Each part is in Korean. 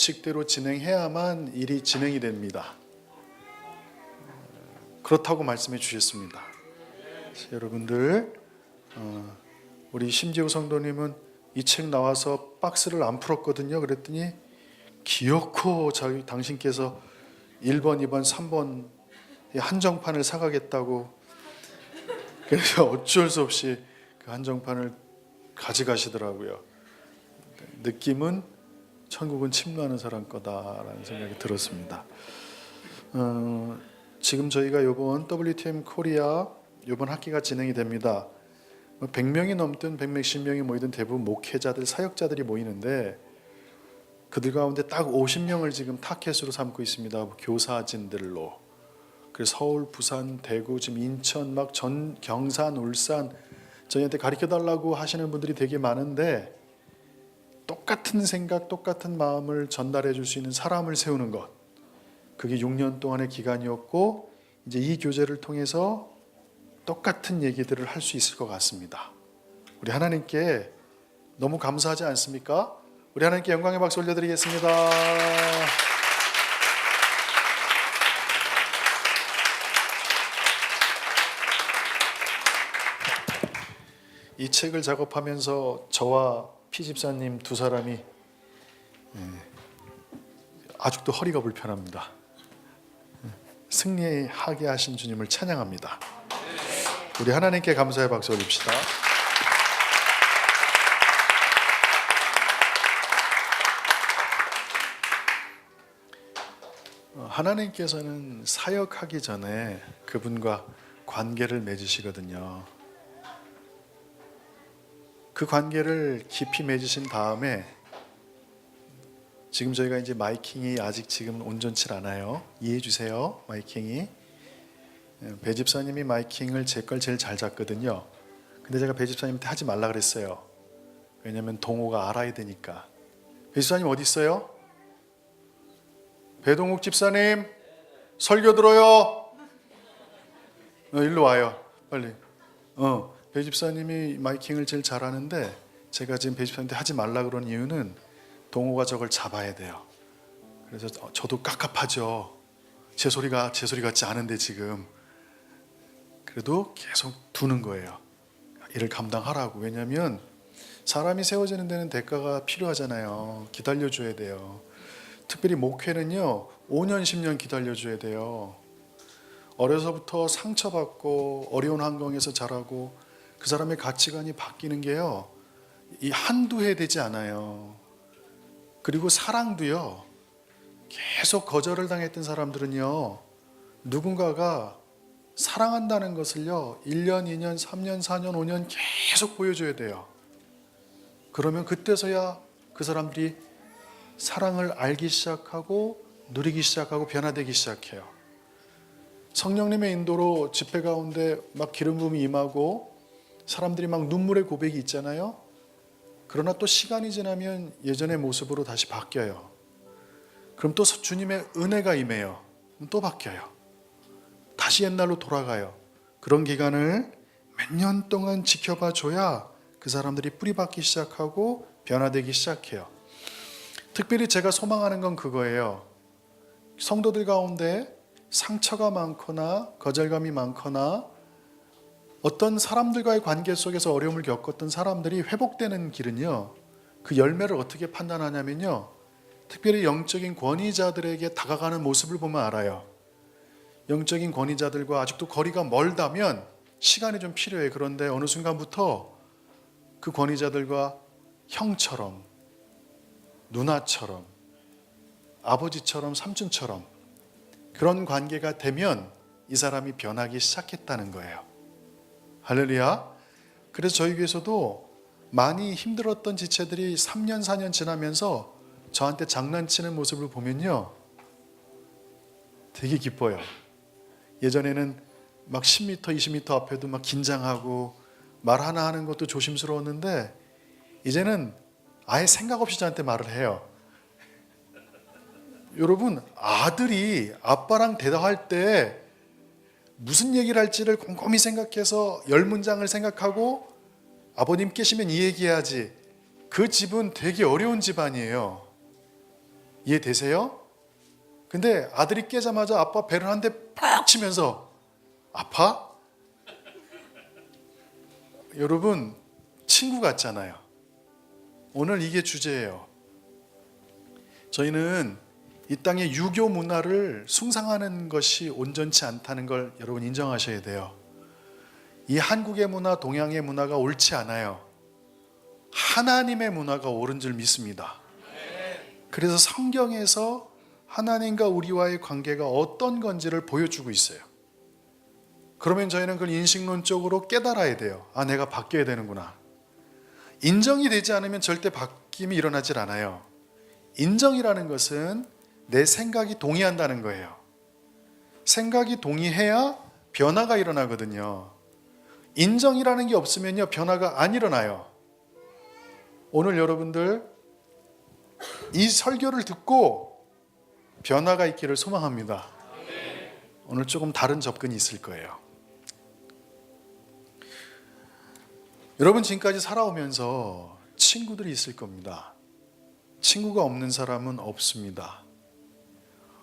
법칙대로 진행해야만 일이 진행이 됩니다. 그렇다고 말씀해 주셨습니다. 여러분들, 우리 심지호 성도님은 이 책 나와서 박스를 안 풀었거든요. 그랬더니 기어코 당신께서 1번, 2번, 3번 한정판을 사가겠다고, 그래서 어쩔 수 없이 그 한정판을 가져가시더라고요. 느낌은 천국은 침노하는 사람 거다라는 생각이 들었습니다. 지금 저희가 이번 WTM 코리아 이번 학기가 진행이 됩니다. 100명이 넘든 100몇십 명이 모이든 대부분 목회자들, 사역자들이 모이는데 그들 가운데 딱 50명을 지금 타켓으로 삼고 있습니다. 교사진들로. 그래서 서울, 부산, 대구, 지금 인천, 경산, 울산 저희한테 가르쳐달라고 하시는 분들이 되게 많은데, 똑같은 생각, 똑같은 마음을 전달해 줄 수 있는 사람을 세우는 것, 그게 6년 동안의 기간이었고, 이제 이 교제를 통해서 똑같은 얘기들을 할 수 있을 것 같습니다. 우리 하나님께 너무 감사하지 않습니까? 우리 하나님께 영광의 박수 올려드리겠습니다. 이 책을 작업하면서 저와 피 집사님 두 사람이 아직도 허리가 불편합니다. 승리하게 하신 주님을 찬양합니다. 우리 하나님께 감사의 박수 올립시다. 하나님께서는 사역하기 전에 그분과 관계를 맺으시거든요. 그 관계를 깊이 맺으신 다음에, 지금 저희가 이제 마이킹이 아직 지금 온전치 않아요. 이해해 주세요. 마이킹이. 배 집사님이 마이킹을 제 걸 제일 잘 잡거든요. 근데 제가 배 집사님한테 하지 말라 그랬어요. 왜냐면 동호가 알아야 되니까. 배 집사님 어디 있어요? 배동욱 집사님, 설교 들어요. 일로 와요, 빨리. 배 집사님이 마이킹을 제일 잘하는데, 제가 지금 배 집사님한테 하지 말라 그런 이유는 동호가 저걸 잡아야 돼요. 그래서 저도 깝깝하죠. 제 소리 같지 않은데 지금. 그래도 계속 두는 거예요. 일을 감당하라고. 왜냐하면 사람이 세워지는 데는 대가가 필요하잖아요. 기다려줘야 돼요. 특별히 목회는요, 5년 10년 기다려줘야 돼요. 어려서부터 상처받고 어려운 환경에서 자라고 그 사람의 가치관이 바뀌는 게요, 이 한두 해 되지 않아요. 그리고 사랑도요, 계속 거절을 당했던 사람들은요, 누군가가 사랑한다는 것을요 1년, 2년, 3년, 4년, 5년 계속 보여줘야 돼요. 그러면 그때서야 그 사람들이 사랑을 알기 시작하고 누리기 시작하고 변화되기 시작해요. 성령님의 인도로 집회 가운데 막 기름 부음이 임하고 사람들이 막 눈물의 고백이 있잖아요. 그러나 또 시간이 지나면 예전의 모습으로 다시 바뀌어요. 그럼 또 주님의 은혜가 임해요. 또 바뀌어요. 다시 옛날로 돌아가요. 그런 기간을 몇 년 동안 지켜봐 줘야 그 사람들이 뿌리박기 시작하고 변화되기 시작해요. 특별히 제가 소망하는 건 그거예요. 성도들 가운데 상처가 많거나 거절감이 많거나 어떤 사람들과의 관계 속에서 어려움을 겪었던 사람들이 회복되는 길은요, 그 열매를 어떻게 판단하냐면요, 특별히 영적인 권위자들에게 다가가는 모습을 보면 알아요. 영적인 권위자들과 아직도 거리가 멀다면 시간이 좀 필요해요. 그런데 어느 순간부터 그 권위자들과 형처럼, 누나처럼, 아버지처럼, 삼촌처럼 그런 관계가 되면 이 사람이 변하기 시작했다는 거예요. 할렐루야. 그래서 저희 교회에서도 많이 힘들었던 지체들이 3년, 4년 지나면서 저한테 장난치는 모습을 보면요, 되게 기뻐요. 예전에는 막 10m, 20m 앞에도 막 긴장하고 말 하나 하는 것도 조심스러웠는데 이제는 아예 생각 없이 저한테 말을 해요. 여러분, 아들이 아빠랑 대화할 때 무슨 얘기를 할지를 곰곰이 생각해서 10문장을 생각하고 아버님 계시면 이 얘기해야지. 그 집은 되게 어려운 집안이에요. 이해되세요? 근데 아들이 깨자마자 아빠 배를 한 대 팍 치면서 아파? 여러분, 친구 같잖아요. 오늘 이게 주제예요. 저희는 이 땅의 유교 문화를 숭상하는 것이 온전치 않다는 걸 여러분 인정하셔야 돼요. 이 한국의 문화, 동양의 문화가 옳지 않아요. 하나님의 문화가 옳은 줄 믿습니다. 그래서 성경에서 하나님과 우리와의 관계가 어떤 건지를 보여주고 있어요. 그러면 저희는 그걸 인식론적으로 깨달아야 돼요. 아, 내가 바뀌어야 되는구나. 인정이 되지 않으면 절대 바뀜이 일어나질 않아요. 인정이라는 것은 내 생각이 동의한다는 거예요. 생각이 동의해야 변화가 일어나거든요. 인정이라는 게 없으면요, 변화가 안 일어나요. 오늘 여러분들 이 설교를 듣고 변화가 있기를 소망합니다. 오늘 조금 다른 접근이 있을 거예요. 여러분, 지금까지 살아오면서 친구들이 있을 겁니다. 친구가 없는 사람은 없습니다.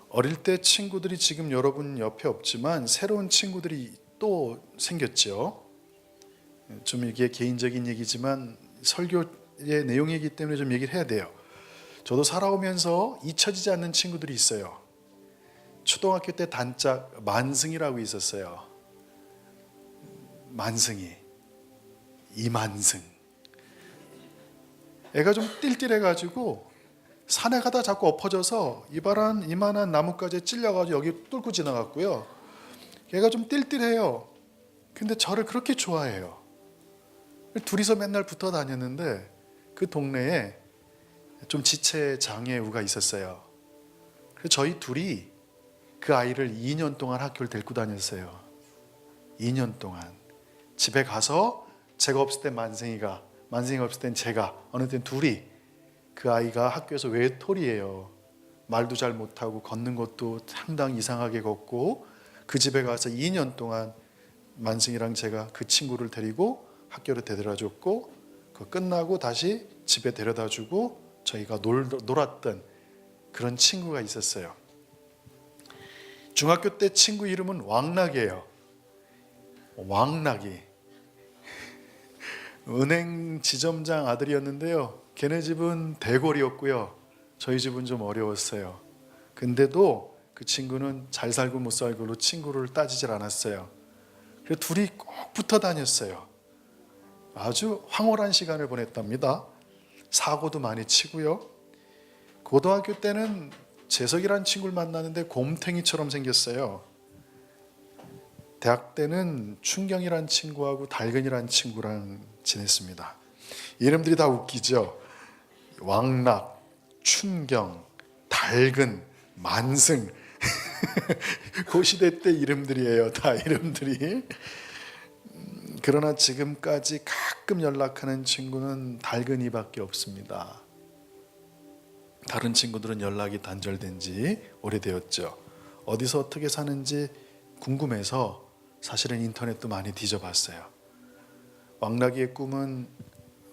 어릴 때 친구들이 지금 여러분 옆에 없지만 새로운 친구들이 또 생겼죠. 좀 이게 개인적인 얘기지만 설교의 내용이기 때문에 좀 얘기를 해야 돼요. 저도 살아오면서 잊혀지지 않는 친구들이 있어요. 초등학교 때 단짝 만승이라고 있었어요. 만승이, 이만승. 애가 좀 띨띨해가지고 산에 가다 자꾸 엎어져서 이만한 나뭇가지에 찔려가지고 여기 뚫고 지나갔고요. 걔가 좀 띨띨해요. 근데 저를 그렇게 좋아해요. 둘이서 맨날 붙어 다녔는데 그 동네에 좀 지체 장애우가 있었어요. 그래서 저희 둘이 그 아이를 2년 동안 학교를 데리고 다녔어요. 2년 동안. 집에 가서 제가 없을 땐 만생이가 없을 땐 제가, 어느 땐 둘이. 그 아이가 학교에서 외톨이에요. 말도 잘 못하고 걷는 것도 상당히 이상하게 걷고, 그 집에 가서 2년 동안 만승이랑 제가 그 친구를 데리고 학교를 데려다줬고, 그 끝나고 다시 집에 데려다주고 저희가 놀았던 그런 친구가 있었어요. 중학교 때 친구 이름은 왕락이에요. 왕락이. 은행 지점장 아들이었는데요. 걔네 집은 대골이었고요. 저희 집은 좀 어려웠어요. 근데도 그 친구는 잘 살고 못 살고로 친구를 따지질 않았어요. 그래서 둘이 꼭 붙어 다녔어요. 아주 황홀한 시간을 보냈답니다. 사고도 많이 치고요. 고등학교 때는 재석이라는 친구를 만나는데 곰탱이처럼 생겼어요. 대학 때는 춘경이라는 친구하고 달근이라는 친구랑 지냈습니다. 이름들이 다 웃기죠. 왕락, 춘경, 달근, 만승. 그 시대 때 이름들이에요. 다 이름들이. 그러나 지금까지 가끔 연락하는 친구는 달근이밖에 없습니다. 다른 친구들은 연락이 단절된 지 오래되었죠. 어디서 어떻게 사는지 궁금해서 사실은 인터넷도 많이 뒤져봤어요. 왕락이의 꿈은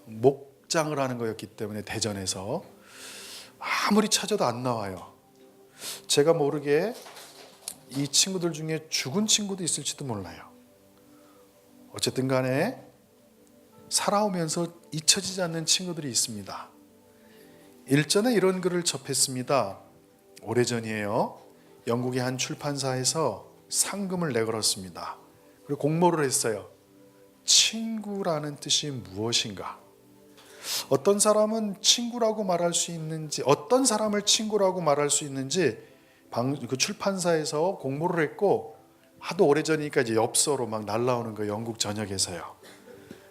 목장을 하는 거였기 때문에 대전에서 아무리 찾아도 안 나와요. 제가 모르게 이 친구들 중에 죽은 친구도 있을지도 몰라요. 어쨌든 간에 살아오면서 잊혀지지 않는 친구들이 있습니다. 일전에 이런 글을 접했습니다. 오래전이에요. 영국의 한 출판사에서 상금을 내걸었습니다. 그리고 공모를 했어요. 친구라는 뜻이 무엇인가? 어떤 사람은 친구라고 말할 수 있는지, 어떤 사람을 친구라고 말할 수 있는지 그 출판사에서 공모를 했고, 하도 오래전이니까 이제 엽서로 막 날라오는 거예요. 영국 전역에서요.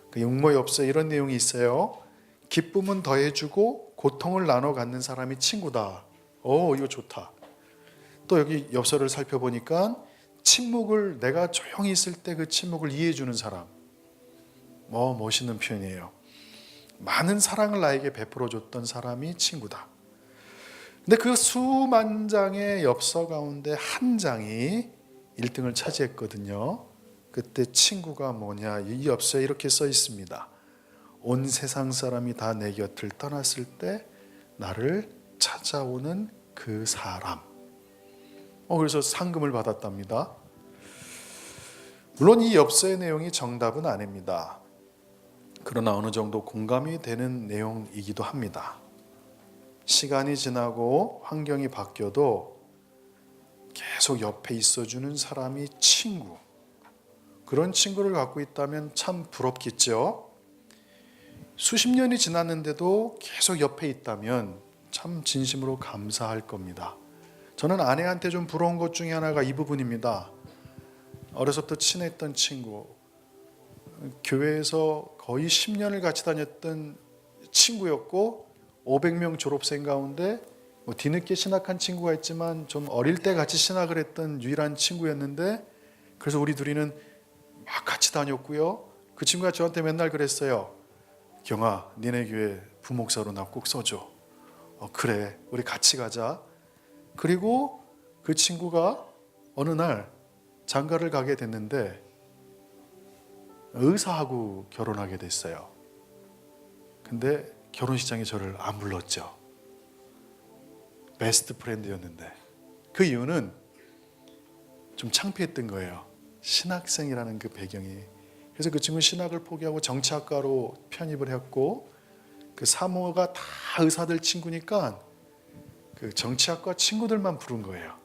그 용모 엽서에 이런 내용이 있어요. 기쁨은 더해주고 고통을 나눠 갖는 사람이 친구다. 이거 좋다. 또 여기 엽서를 살펴보니까 침묵을, 내가 조용히 있을 때 그 침묵을 이해해 주는 사람. 멋있는 표현이에요. 많은 사랑을 나에게 베풀어 줬던 사람이 친구다. 근데 그 수만 장의 엽서 가운데 한 장이 1등을 차지했거든요. 그때 친구가 뭐냐, 이 엽서에 이렇게 써 있습니다. 온 세상 사람이 다 내 곁을 떠났을 때 나를 찾아오는 그 사람. 그래서 상금을 받았답니다. 물론 이 엽서의 내용이 정답은 아닙니다. 그러나 어느 정도 공감이 되는 내용이기도 합니다. 시간이 지나고 환경이 바뀌어도 계속 옆에 있어주는 사람이 친구. 그런 친구를 갖고 있다면 참 부럽겠죠. 수십 년이 지났는데도 계속 옆에 있다면 참 진심으로 감사할 겁니다. 저는 아내한테 좀 부러운 것 중에 하나가 이 부분입니다. 어려서부터 친했던 친구, 교회에서 거의 10년을 같이 다녔던 친구였고 500명 졸업생 가운데 뒤늦게 신학한 친구가 있지만 좀 어릴 때 같이 신학을 했던 유일한 친구였는데, 그래서 우리 둘이는 막 같이 다녔고요. 그 친구가 저한테 맨날 그랬어요. 경아, 니네 교회 부목사로 나 꼭 써줘. 그래, 우리 같이 가자. 그리고 그 친구가 어느 날 장가를 가게 됐는데 의사하고 결혼하게 됐어요. 근데 결혼식장에 저를 안 불렀죠. 베스트 프렌드였는데. 그 이유는 좀 창피했던 거예요. 신학생이라는 그 배경이. 그래서 그 친구는 신학을 포기하고 정치학과로 편입을 했고, 그 사모가 다 의사들 친구니까 그 정치학과 친구들만 부른 거예요.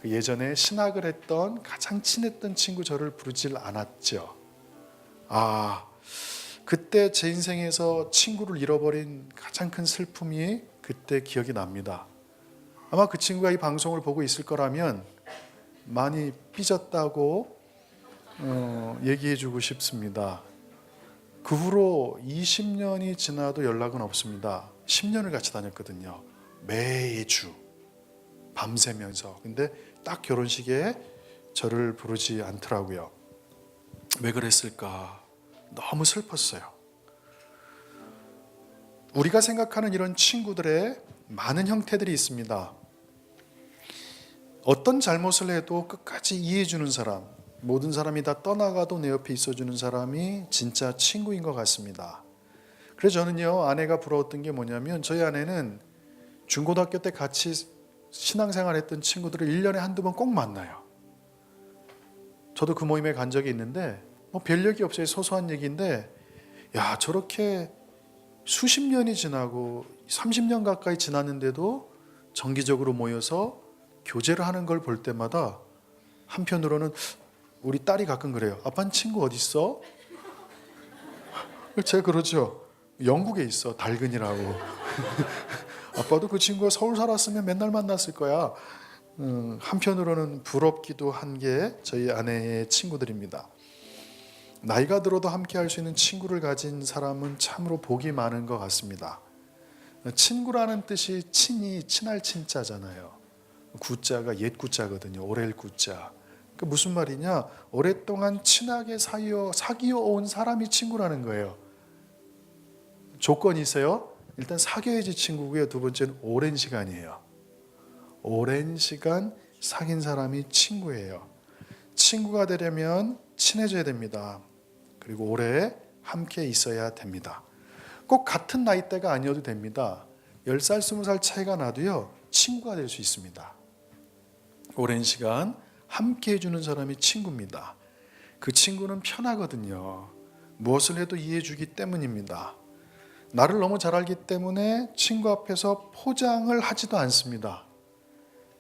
그 예전에 신학을 했던 가장 친했던 친구 저를 부르질 않았죠. 그때 제 인생에서 친구를 잃어버린 가장 큰 슬픔이 그때 기억이 납니다. 아마 그 친구가 이 방송을 보고 있을 거라면 많이 삐졌다고 얘기해주고 싶습니다. 그 후로 20년이 지나도 연락은 없습니다. 10년을 같이 다녔거든요. 매주 밤새면서. 근데 딱 결혼식에 저를 부르지 않더라고요. 왜 그랬을까? 너무 슬펐어요. 우리가 생각하는 이런 친구들의 많은 형태들이 있습니다. 어떤 잘못을 해도 끝까지 이해해주는 사람, 모든 사람이 다 떠나가도 내 옆에 있어주는 사람이 진짜 친구인 것 같습니다. 그래서 저는요, 아내가 부러웠던 게 뭐냐면, 저희 아내는 중고등학교 때 같이 신앙생활 했던 친구들을 1년에 한두 번 꼭 만나요. 저도 그 모임에 간 적이 있는데 별 얘기 없어요. 소소한 얘기인데, 야, 저렇게 수십 년이 지나고 30년 가까이 지났는데도 정기적으로 모여서 교제를 하는 걸 볼 때마다 한편으로는 우리 딸이 가끔 그래요. 아빠는 친구 어디 있어? 제가 그러죠. 영국에 있어. 달근이라고. 아빠도 그 친구가 서울 살았으면 맨날 만났을 거야. 한편으로는 부럽기도 한 게 저희 아내의 친구들입니다. 나이가 들어도 함께 할 수 있는 친구를 가진 사람은 참으로 복이 많은 것 같습니다. 친구라는 뜻이 친이 친할 친자잖아요. 구자가 옛 구자거든요. 오렐 구자. 그 무슨 말이냐? 오랫동안 친하게 사귀어 온 사람이 친구라는 거예요. 조건이 있어요. 일단 사귀어야지 친구고요. 두 번째는 오랜 시간이에요. 오랜 시간 사귄 사람이 친구예요. 친구가 되려면 친해져야 됩니다. 그리고 오래 함께 있어야 됩니다. 꼭 같은 나이대가 아니어도 됩니다. 10살, 20살 차이가 나도요, 친구가 될 수 있습니다. 오랜 시간 함께 해주는 사람이 친구입니다. 그 친구는 편하거든요. 무엇을 해도 이해해주기 때문입니다. 나를 너무 잘 알기 때문에 친구 앞에서 포장을 하지도 않습니다.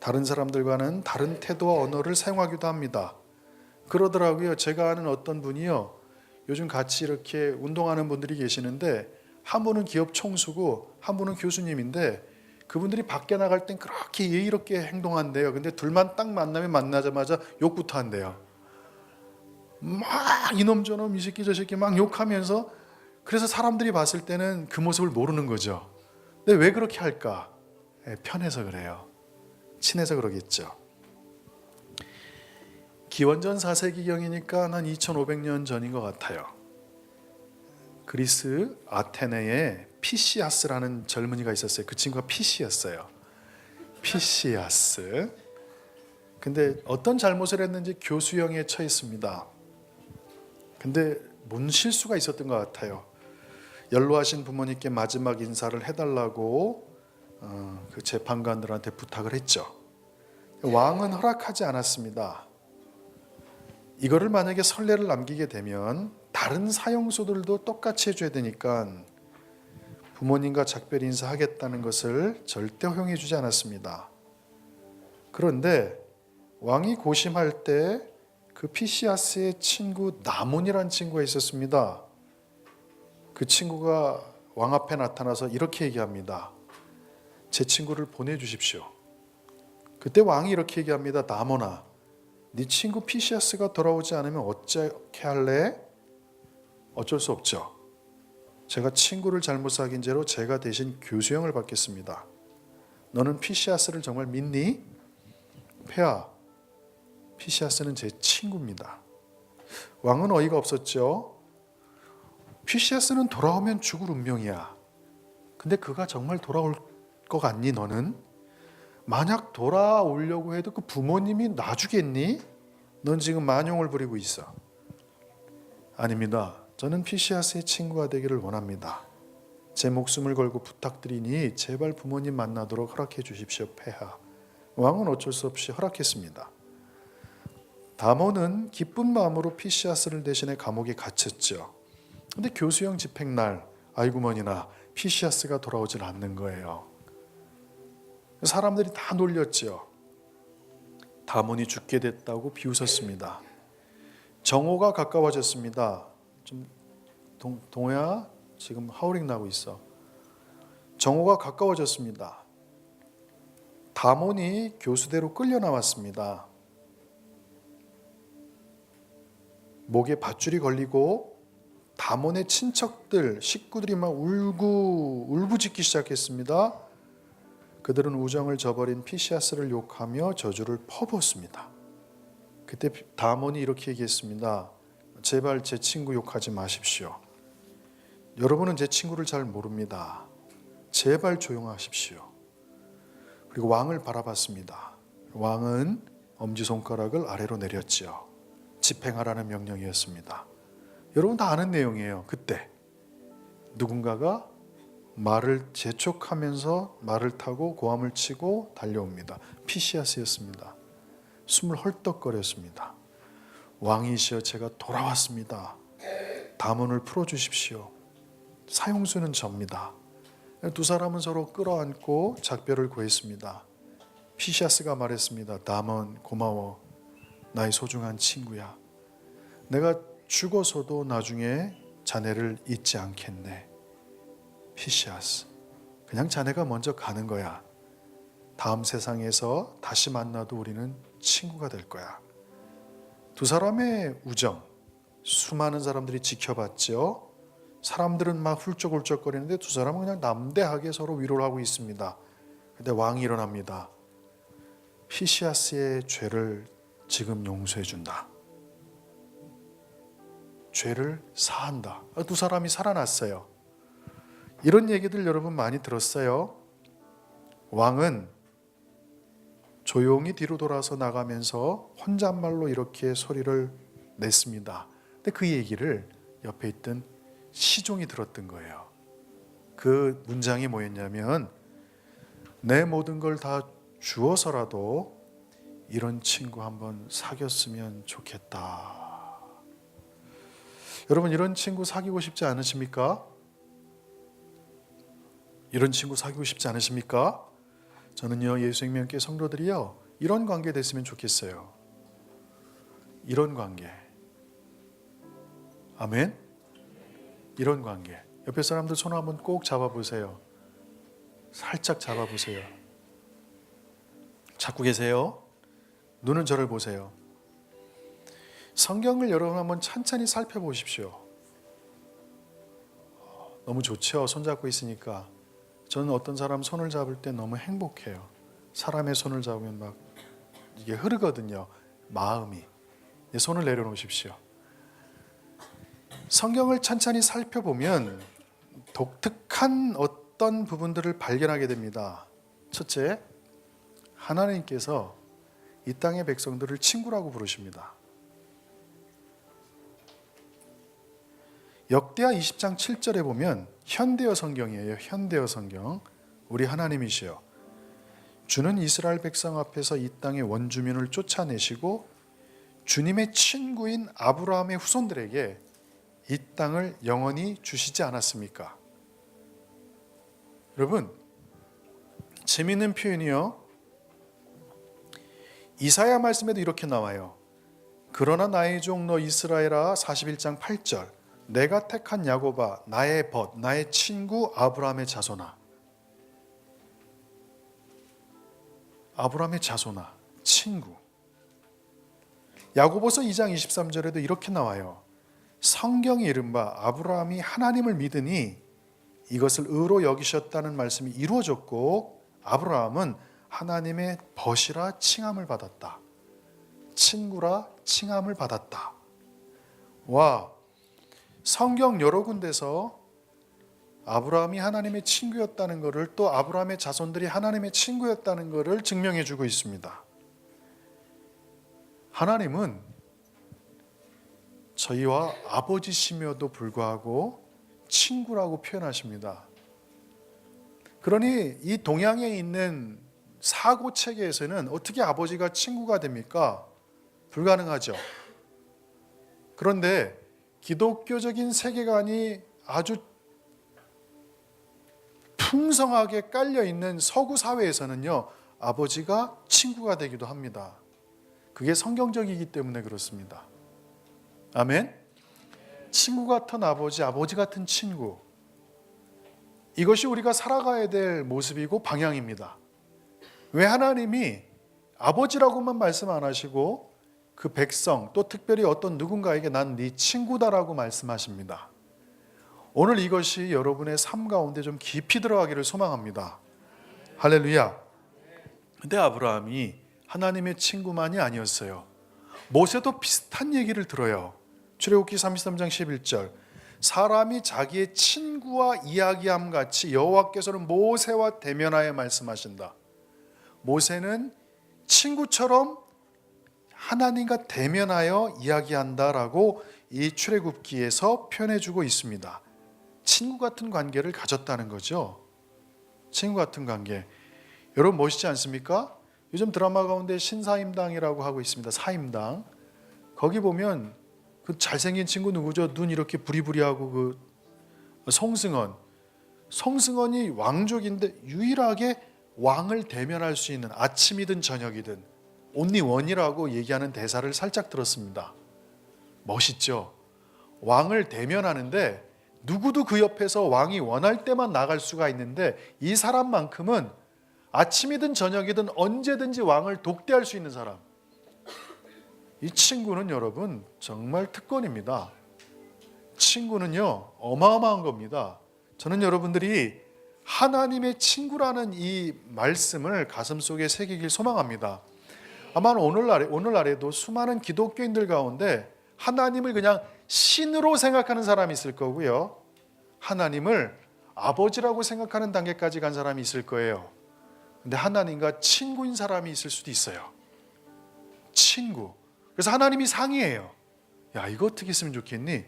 다른 사람들과는 다른 태도와 언어를 사용하기도 합니다. 그러더라고요. 제가 아는 어떤 분이요, 요즘 같이 이렇게 운동하는 분들이 계시는데, 한 분은 기업 총수고 한 분은 교수님인데, 그분들이 밖에 나갈 땐 그렇게 예의롭게 행동한대요. 근데 둘만 딱 만나자마자 욕부터 한대요. 막 이놈 저놈 이 새끼 저 새끼 막 욕하면서, 그래서 사람들이 봤을 때는 그 모습을 모르는 거죠. 근데 왜 그렇게 할까? 편해서 그래요. 친해서 그러겠죠. 기원전 4세기경이니까 한 2500년 전인 것 같아요. 그리스 아테네에 피시아스라는 젊은이가 있었어요. 그 친구가 피시였어요. 피시아스. 근데 어떤 잘못을 했는지 교수형에 처했습니다. 근데 뭔 실수가 있었던 것 같아요. 연로하신 부모님께 마지막 인사를 해달라고 그 재판관들한테 부탁을 했죠. 왕은 허락하지 않았습니다. 이거를 만약에 선례를 남기게 되면 다른 사형수들도 똑같이 해줘야 되니까 부모님과 작별 인사하겠다는 것을 절대 허용해 주지 않았습니다. 그런데 왕이 고심할 때 그 피시아스의 친구 나몬이라는 친구가 있었습니다. 그 친구가 왕 앞에 나타나서 이렇게 얘기합니다. 제 친구를 보내주십시오. 그때 왕이 이렇게 얘기합니다. 나몬아, 네 친구 피시아스가 돌아오지 않으면 어떻게 할래? 어쩔 수 없죠. 제가 친구를 잘못 사귄 죄로 제가 대신 교수형을 받겠습니다. 너는 피시아스를 정말 믿니? 폐하, 피시아스는 제 친구입니다. 왕은 어이가 없었죠. 피시아스는 돌아오면 죽을 운명이야. 근데 그가 정말 돌아올 것 같니 너는? 만약 돌아오려고 해도 그 부모님이 놔주겠니? 넌 지금 만용을 부리고 있어. 아닙니다. 저는 피시아스의 친구가 되기를 원합니다. 제 목숨을 걸고 부탁드리니 제발 부모님 만나도록 허락해 주십시오, 폐하. 왕은 어쩔 수 없이 허락했습니다. 다몬은 기쁜 마음으로 피시아스를 대신해 감옥에 갇혔죠. 근데 교수형 집행날, 아이구머니나 피시아스가 돌아오질 않는 거예요. 사람들이 다 놀렸죠. 다몬이 죽게 됐다고 비웃었습니다. 정오가 가까워졌습니다. 좀 동호야, 지금 하우링 나고 있어. 정오가 가까워졌습니다. 다몬이 교수대로 끌려 나왔습니다. 목에 밧줄이 걸리고 다몬의 친척들, 식구들이 막 울부짖기 시작했습니다. 그들은 우정을 저버린 피시아스를 욕하며 저주를 퍼부었습니다. 그때 다몬이 이렇게 얘기했습니다. 제발 제 친구 욕하지 마십시오. 여러분은 제 친구를 잘 모릅니다. 제발 조용하십시오. 그리고 왕을 바라봤습니다. 왕은 엄지손가락을 아래로 내렸지요. 집행하라는 명령이었습니다. 여러분 다 아는 내용이에요. 그때 누군가가 말을 재촉하면서 말을 타고 고함을 치고 달려옵니다. 피시아스였습니다. 숨을 헐떡거렸습니다. 왕이시여, 제가 돌아왔습니다. 다몬을 풀어주십시오. 사형수는 접니다. 두 사람은 서로 끌어안고 작별을 구했습니다. 피시아스가 말했습니다. 다몬, 고마워. 나의 소중한 친구야. 내가 죽어서도 나중에 자네를 잊지 않겠네. 피시아스, 그냥 자네가 먼저 가는 거야. 다음 세상에서 다시 만나도 우리는 친구가 될 거야. 두 사람의 우정, 수많은 사람들이 지켜봤죠. 사람들은 막 훌쩍훌쩍거리는데 두 사람은 그냥 남대하게 서로 위로를 하고 있습니다. 근데 왕이 일어납니다. 피시아스의 죄를 지금 용서해 준다. 죄를 사한다. 두 사람이 살아났어요. 이런 얘기들 여러분 많이 들었어요. 왕은 조용히 뒤로 돌아서 나가면서 혼잣말로 이렇게 소리를 냈습니다. 근데 그 얘기를 옆에 있던 시종이 들었던 거예요. 그 문장이 뭐였냐면, 내 모든 걸 다 주어서라도 이런 친구 한번 사귀었으면 좋겠다. 여러분, 이런 친구 사귀고 싶지 않으십니까? 이런 친구 사귀고 싶지 않으십니까? 저는요, 예수생명교회 성도들이요, 이런 관계 됐으면 좋겠어요. 이런 관계. 아멘? 이런 관계. 옆에 사람들 손 한번 꼭 잡아보세요. 살짝 잡아보세요. 잡고 계세요? 눈은 저를 보세요. 성경을 여러분 한번 찬찬히 살펴보십시오. 너무 좋죠? 손잡고 있으니까. 저는 어떤 사람 손을 잡을 때 너무 행복해요. 사람의 손을 잡으면 막 이게 흐르거든요. 마음이. 손을 내려놓으십시오. 성경을 찬찬히 살펴보면 독특한 어떤 부분들을 발견하게 됩니다. 첫째, 하나님께서 이 땅의 백성들을 친구라고 부르십니다. 역대하 20장 7절에 보면 현대어 성경이에요. 현대어 성경. 우리 하나님이시여, 주는 이스라엘 백성 앞에서 이 땅의 원주민을 쫓아내시고 주님의 친구인 아브라함의 후손들에게 이 땅을 영원히 주시지 않았습니까? 여러분, 재미있는 표현이요, 이사야 말씀에도 이렇게 나와요. 그러나 나의 종 너 이스라엘아, 41장 8절, 내가 택한 야곱아, 나의 벗, 나의 친구 아브라함의 자손아. 아브라함의 자손아, 친구. 야고보서 2장 23절에도 이렇게 나와요. 성경이 이른바 아브라함이 하나님을 믿으니 이것을 의로 여기셨다는 말씀이 이루어졌고 아브라함은 하나님의 벗이라 칭함을 받았다. 친구라 칭함을 받았다. 와, 성경 여러 군데서 아브라함이 하나님의 친구였다는 것을, 또 아브라함의 자손들이 하나님의 친구였다는 것을 증명해 주고 있습니다. 하나님은 저희와 아버지시며도 불구하고 친구라고 표현하십니다. 그러니 이 동양에 있는 사고 체계에서는 어떻게 아버지가 친구가 됩니까? 불가능하죠. 그런데 기독교적인 세계관이 아주 풍성하게 깔려 있는 서구 사회에서는요, 아버지가 친구가 되기도 합니다. 그게 성경적이기 때문에 그렇습니다. 아멘. 친구 같은 아버지, 아버지 같은 친구, 이것이 우리가 살아가야 될 모습이고 방향입니다. 왜 하나님이 아버지라고만 말씀 안 하시고 그 백성, 또 특별히 어떤 누군가에게 난 네 친구다라고 말씀하십니다. 오늘 이것이 여러분의 삶 가운데 좀 깊이 들어가기를 소망합니다. 할렐루야. 근데 아브라함이 하나님의 친구만이 아니었어요. 모세도 비슷한 얘기를 들어요. 출애굽기 33장 11절, 사람이 자기의 친구와 이야기함 같이 여호와께서는 모세와 대면하여 말씀하신다. 모세는 친구처럼 하나님과 대면하여 이야기한다라고 이 출애굽기에서 표현해주고 있습니다. 친구 같은 관계를 가졌다는 거죠. 친구 같은 관계. 여러분 멋있지 않습니까? 요즘 드라마 가운데 신사임당이라고 하고 있습니다. 사임당. 거기 보면 그 잘생긴 친구 누구죠? 눈 이렇게 부리부리하고 그 성승헌. 성승헌이 왕족인데 유일하게 왕을 대면할 수 있는, 아침이든 저녁이든 only one이라고 얘기하는 대사를 살짝 들었습니다. 멋있죠? 왕을 대면하는데 누구도 그 옆에서 왕이 원할 때만 나갈 수가 있는데 이 사람만큼은 아침이든 저녁이든 언제든지 왕을 독대할 수 있는 사람. 이 친구는 여러분 정말 특권입니다. 친구는요 어마어마한 겁니다. 저는 여러분들이 하나님의 친구라는 이 말씀을 가슴속에 새기길 소망합니다. 아마 오늘날에도 수많은 기독교인들 가운데 하나님을 그냥 신으로 생각하는 사람이 있을 거고요, 하나님을 아버지라고 생각하는 단계까지 간 사람이 있을 거예요. 근데 하나님과 친구인 사람이 있을 수도 있어요. 친구. 그래서 하나님이 상의해요. 야, 이거 어떻게 했으면 좋겠니?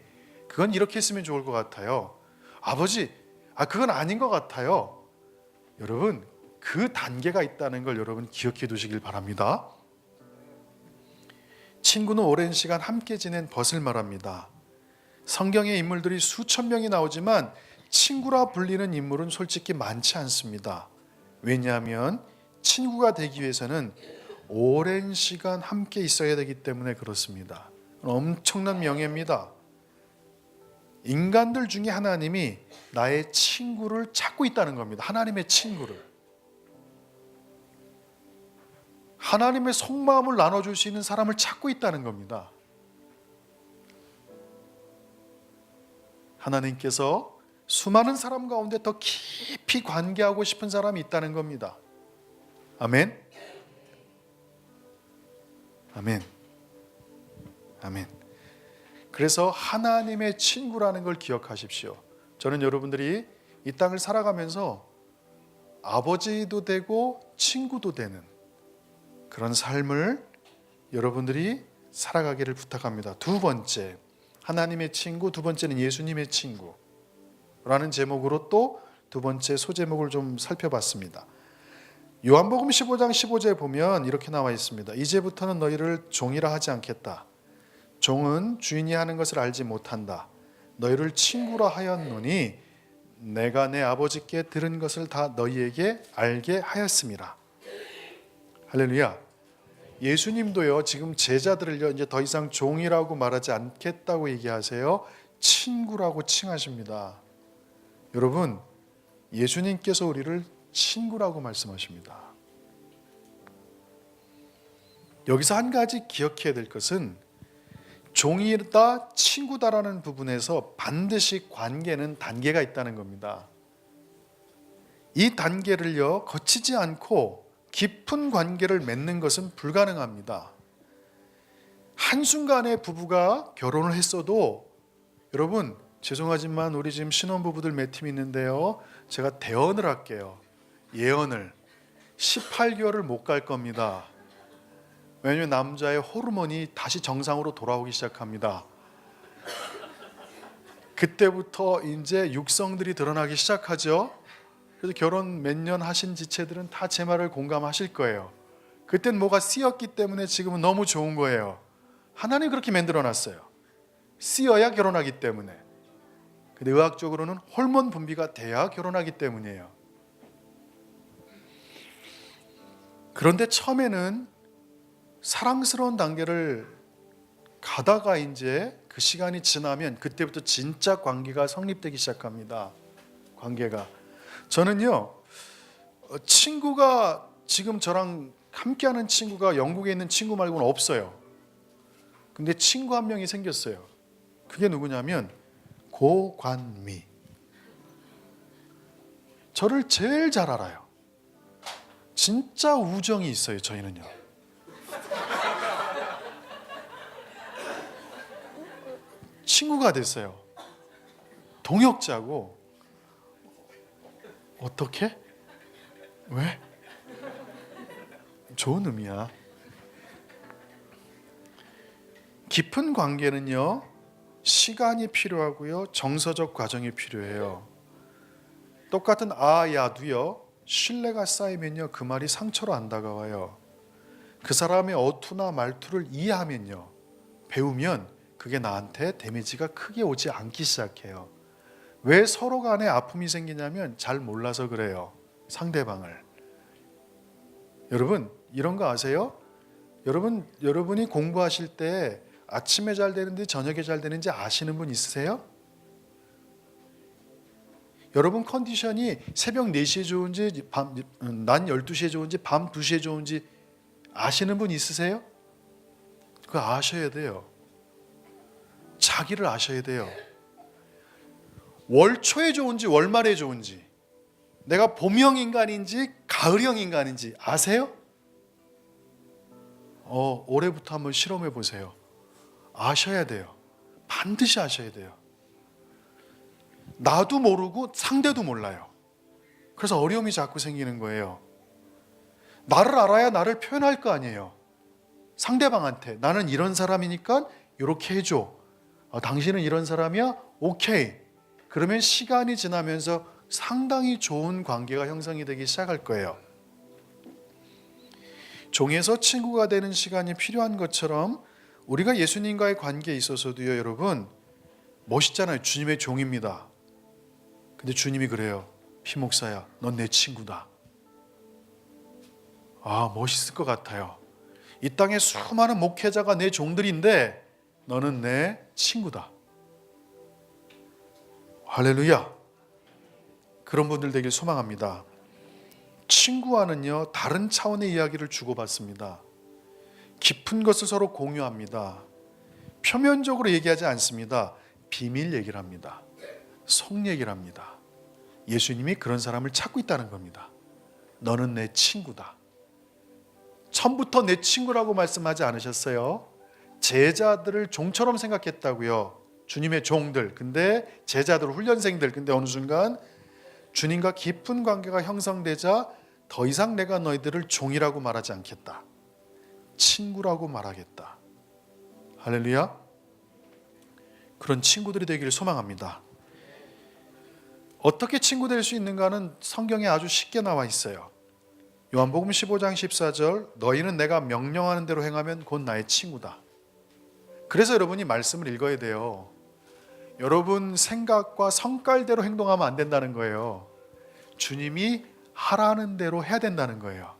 그건 이렇게 했으면 좋을 것 같아요. 아버지, 그건 아닌 것 같아요. 여러분, 그 단계가 있다는 걸 여러분 기억해 두시길 바랍니다. 친구는 오랜 시간 함께 지낸 벗을 말합니다. 성경의 인물들이 수천 명이 나오지만 친구라 불리는 인물은 솔직히 많지 않습니다. 왜냐하면 친구가 되기 위해서는 오랜 시간 함께 있어야 되기 때문에 그렇습니다. 엄청난 명예입니다. 인간들 중에 하나님이 나의 친구를 찾고 있다는 겁니다. 하나님의 친구를. 하나님의 속마음을 나눠줄 수 있는 사람을 찾고 있다는 겁니다. 하나님께서 수많은 사람 가운데 더 깊이 관계하고 싶은 사람이 있다는 겁니다. 아멘. 아멘. 아멘. 그래서 하나님의 친구라는 걸 기억하십시오. 저는 여러분들이 이 땅을 살아가면서 아버지도 되고 친구도 되는 그런 삶을 여러분들이 살아가기를 부탁합니다. 두 번째, 하나님의 친구, 두 번째는 예수님의 친구라는 제목으로 또 두 번째 소제목을 좀 살펴봤습니다. 요한복음 15장 15절에 보면 이렇게 나와 있습니다. 이제부터는 너희를 종이라 하지 않겠다. 종은 주인이 하는 것을 알지 못한다. 너희를 친구라 하였노니 내가 내 아버지께 들은 것을 다 너희에게 알게 하였음이라. 할렐루야. 예수님도요, 지금 제자들을요, 이제 더 이상 종이라고 말하지 않겠다고 얘기하세요. 친구라고 칭하십니다. 여러분, 예수님께서 우리를 친구라고 말씀하십니다. 여기서 한 가지 기억해야 될 것은 종이다, 친구다라는 부분에서 반드시 관계는 단계가 있다는 겁니다. 이 단계를요, 거치지 않고 깊은 관계를 맺는 것은 불가능합니다. 한순간에 부부가 결혼을 했어도, 여러분 죄송하지만 우리 지금 신혼부부들 몇 팀 있는데요, 제가 대언을 할게요. 예언을 18개월을 못 갈 겁니다. 왜냐하면 남자의 호르몬이 다시 정상으로 돌아오기 시작합니다. 그때부터 이제 육성들이 드러나기 시작하죠. 그래서 결혼 몇 년 하신 지체들은 다 제 말을 공감하실 거예요. 그땐 뭐가 쓰였기 때문에 지금은 너무 좋은 거예요. 하나님 그렇게 만들어놨어요. 쓰여야 결혼하기 때문에. 근데 의학적으로는 호르몬 분비가 돼야 결혼하기 때문이에요. 그런데 처음에는 사랑스러운 단계를 가다가 이제 그 시간이 지나면 그때부터 진짜 관계가 성립되기 시작합니다. 관계가. 저는요, 친구가 지금 저랑 함께하는 친구가 영국에 있는 친구 말고는 없어요. 근데 친구 한 명이 생겼어요. 그게 누구냐면 고관미. 저를 제일 잘 알아요. 진짜 우정이 있어요, 저희는요. 친구가 됐어요. 동역자고. 어떻게? 왜? 좋은 의미야. 깊은 관계는요, 시간이 필요하고요, 정서적 과정이 필요해요. 똑같은 아야도요, 신뢰가 쌓이면요, 그 말이 상처로 안 다가와요. 그 사람의 어투나 말투를 이해하면요, 배우면 그게 나한테 데미지가 크게 오지 않기 시작해요. 왜 서로 간에 아픔이 생기냐면 잘 몰라서 그래요. 상대방을. 여러분 이런 거 아세요? 여러분이 공부하실 때 아침에 잘 되는지 저녁에 잘 되는지 아시는 분 있으세요? 여러분 컨디션이 새벽 4시에 좋은지 낮 12시에 좋은지 밤 2시에 좋은지 아시는 분 있으세요? 그거 아셔야 돼요. 자기를 아셔야 돼요. 월초에 좋은지 월말에 좋은지, 내가 봄형 인간인지 가을형 인간인지 아세요? 올해부터 한번 실험해 보세요. 아셔야 돼요. 반드시 아셔야 돼요. 나도 모르고 상대도 몰라요. 그래서 어려움이 자꾸 생기는 거예요. 나를 알아야 나를 표현할 거 아니에요. 상대방한테 나는 이런 사람이니까 이렇게 해줘. 당신은 이런 사람이야? 오케이. 그러면 시간이 지나면서 상당히 좋은 관계가 형성이 되기 시작할 거예요. 종에서 친구가 되는 시간이 필요한 것처럼 우리가 예수님과의 관계에 있어서도요, 여러분 멋있잖아요. 주님의 종입니다. 근데 주님이 그래요. 피목사야, 넌 내 친구다. 멋있을 것 같아요. 이 땅에 수많은 목회자가 내 종들인데 너는 내 친구다. 할렐루야. 그런 분들 되길 소망합니다. 친구와는요, 다른 차원의 이야기를 주고받습니다. 깊은 것을 서로 공유합니다. 표면적으로 얘기하지 않습니다. 비밀 얘기를 합니다. 속 얘기를 합니다. 예수님이 그런 사람을 찾고 있다는 겁니다. 너는 내 친구다. 처음부터 내 친구라고 말씀하지 않으셨어요. 제자들을 종처럼 생각했다고요. 주님의 종들. 근데 제자들, 훈련생들. 근데 어느 순간 주님과 깊은 관계가 형성되자 더 이상 내가 너희들을 종이라고 말하지 않겠다. 친구라고 말하겠다. 할렐루야. 그런 친구들이 되기를 소망합니다. 어떻게 친구 될 수 있는가는 성경에 아주 쉽게 나와 있어요. 요한복음 15장 14절, 너희는 내가 명령하는 대로 행하면 곧 나의 친구다. 그래서 여러분이 말씀을 읽어야 돼요. 여러분 생각과 성깔대로 행동하면 안 된다는 거예요. 주님이 하라는 대로 해야 된다는 거예요.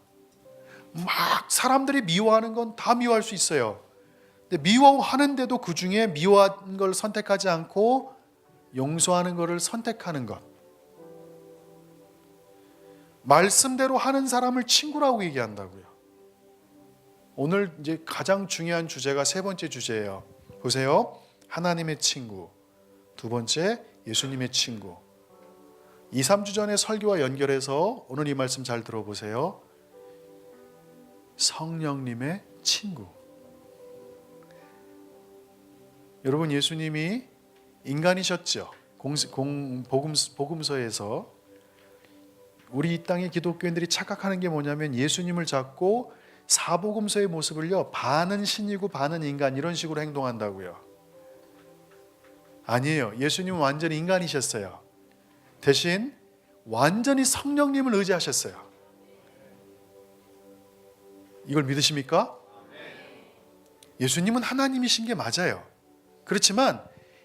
막 사람들이 미워하는 건 다 미워할 수 있어요. 근데 미워하는데도 그 중에 미워한 걸 선택하지 않고 용서하는 것을 선택하는 것. 말씀대로 하는 사람을 친구라고 얘기한다고요. 오늘 이제 가장 중요한 주제가 세 번째 주제예요. 보세요. 하나님의 친구. 두 번째, 예수님의 친구. 2, 3주 전에 설교와 연결해서 오늘 이 말씀 잘 들어보세요. 성령님의 친구. 여러분, 예수님이 인간이셨죠. 복음서에서 우리 이 땅의 기독교인들이 착각하는 게 뭐냐면 예수님을 잡고 사복음서의 모습을요, 반은 신이고 반은 인간 이런 식으로 행동한다고요. 아니에요. 예수님은 완전히 인간이셨어요. 대신 완전히 성령님을 의지하셨어요. 이걸 믿으십니까? 예수님은 하나님이신 게 맞아요. 그렇지만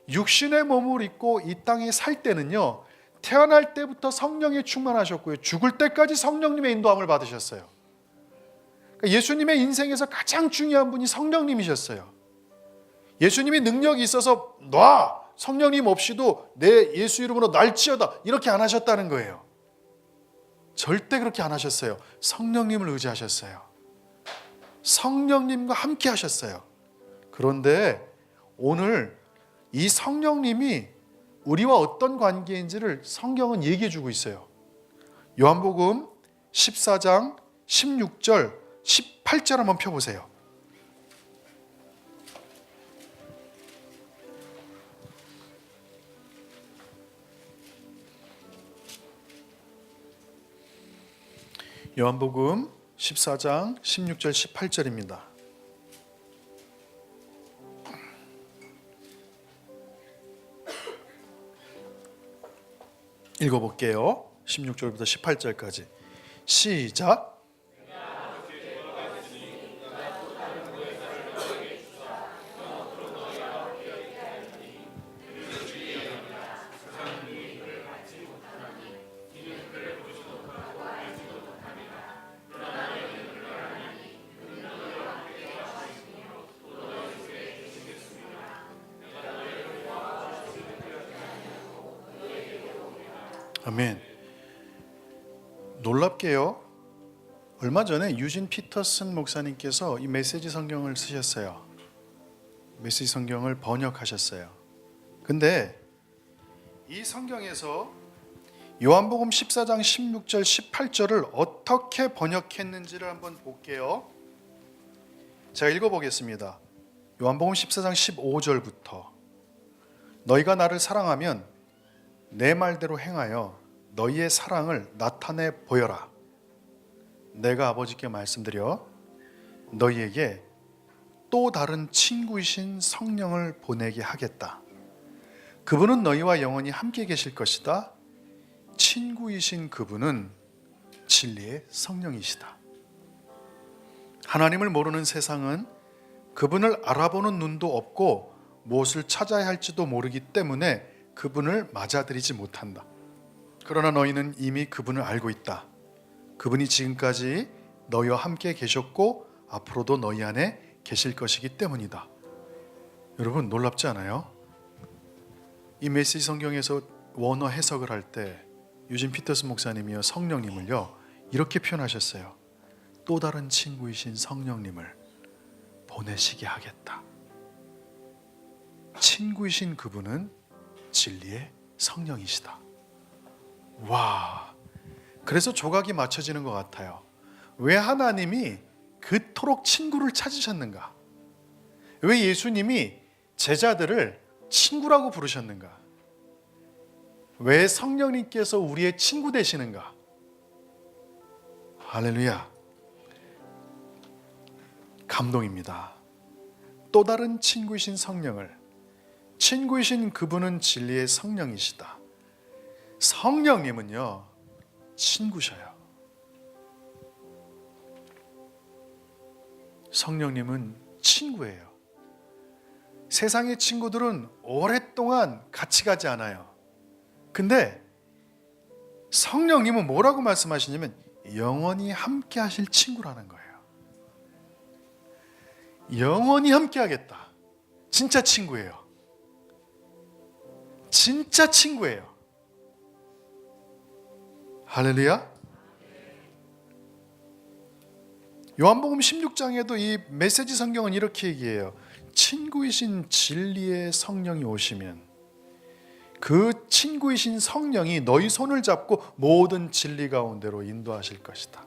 육신의 몸을 입고 이 땅에 살 때는요, 태어날 때부터 성령에 충만하셨고요, 죽을 때까지 성령님의 인도함을 받으셨어요. 그러니까 예수님의 인생에서 가장 중요한 분이 성령님이셨어요. 예수님이 능력이 있어서 놔! 성령님 없이도 내 예수 이름으로 날지어다 이렇게 안 하셨다는 거예요. 절대 그렇게 안 하셨어요. 성령님을 의지하셨어요. 성령님과 함께 하셨어요. 그런데 오늘 이 성령님이 우리와 어떤 관계인지를 성경은 얘기해 주고 있어요. 요한복음 14장 16절 18절 한번 펴보세요. 요한복음 14장 16절 18절입니다. 읽어볼게요. 16절부터 18절까지 시작. 아멘. 놀랍게요, 얼마 전에 유진 피터슨 목사님께서 이 메시지 성경을 쓰셨어요. 메시지 성경을 번역하셨어요. 근데 이 성경에서 요한복음 14장 16절 18절을 어떻게 번역했는지를 한번 볼게요. 제가 읽어보겠습니다. 요한복음 14장 15절부터 너희가 나를 사랑하면 내 말대로 행하여 너희의 사랑을 나타내 보여라. 내가 아버지께 말씀드려 너희에게 또 다른 친구이신 성령을 보내게 하겠다. 그분은 너희와 영원히 함께 계실 것이다. 친구이신 그분은 진리의 성령이시다. 하나님을 모르는 세상은 그분을 알아보는 눈도 없고 무엇을 찾아야 할지도 모르기 때문에 그분을 맞아들이지 못한다. 그러나 너희는 이미 그분을 알고 있다. 그분이 지금까지 너희와 함께 계셨고 앞으로도 너희 안에 계실 것이기 때문이다. 여러분, 놀랍지 않아요? 이 메시지 성경에서 원어 해석을 할 때 유진 피터스 목사님이요, 성령님을요 이렇게 표현하셨어요. 또 다른 친구이신 성령님을 보내시게 하겠다. 친구이신 그분은 진리의 성령이시다. 와, 그래서 조각이 맞춰지는 것 같아요. 왜 하나님이 그토록 친구를 찾으셨는가? 왜 예수님이 제자들을 친구라고 부르셨는가? 왜 성령님께서 우리의 친구 되시는가? 할렐루야. 감동입니다. 또 다른 친구이신 성령을, 친구이신 그분은 진리의 성령이시다. 성령님은요, 친구셔요. 성령님은 친구예요. 세상의 친구들은 오랫동안 같이 가지 않아요. 근데 성령님은 뭐라고 말씀하시냐면 영원히 함께 하실 친구라는 거예요. 영원히 함께 하겠다. 진짜 친구예요. 진짜 친구예요. 할렐루야. 요한복음 16장에도 이 메시지 성경은 이렇게 얘기해요. 친구이신 진리의 성령이 오시면 그 친구이신 성령이 너희 손을 잡고 모든 진리 가운데로 인도하실 것이다.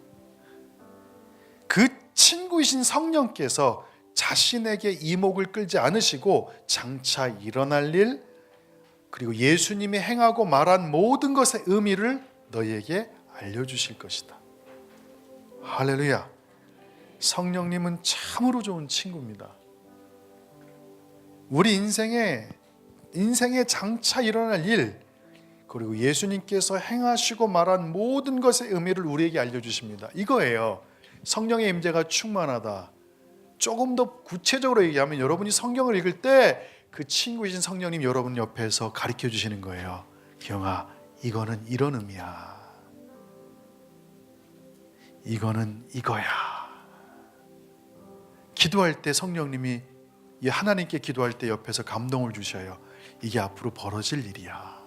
그 친구이신 성령께서 자신에게 이목을 끌지 않으시고 장차 일어날 일, 그리고 예수님이 행하고 말한 모든 것의 의미를 너희에게 알려주실 것이다. 할렐루야. 성령님은 참으로 좋은 친구입니다. 우리 인생에 장차 일어날 일, 그리고 예수님께서 행하시고 말한 모든 것의 의미를 우리에게 알려주십니다. 이거예요. 성령의 임재가 충만하다. 조금 더 구체적으로 얘기하면 여러분이 성경을 읽을 때 그 친구이신 성령님 여러분 옆에서 가르쳐 주시는 거예요. 기영아, 이거는 이런 의미야. 이거는 이거야. 기도할 때 성령님이 하나님께 기도할 때 옆에서 감동을 주셔요. 이게 앞으로 벌어질 일이야.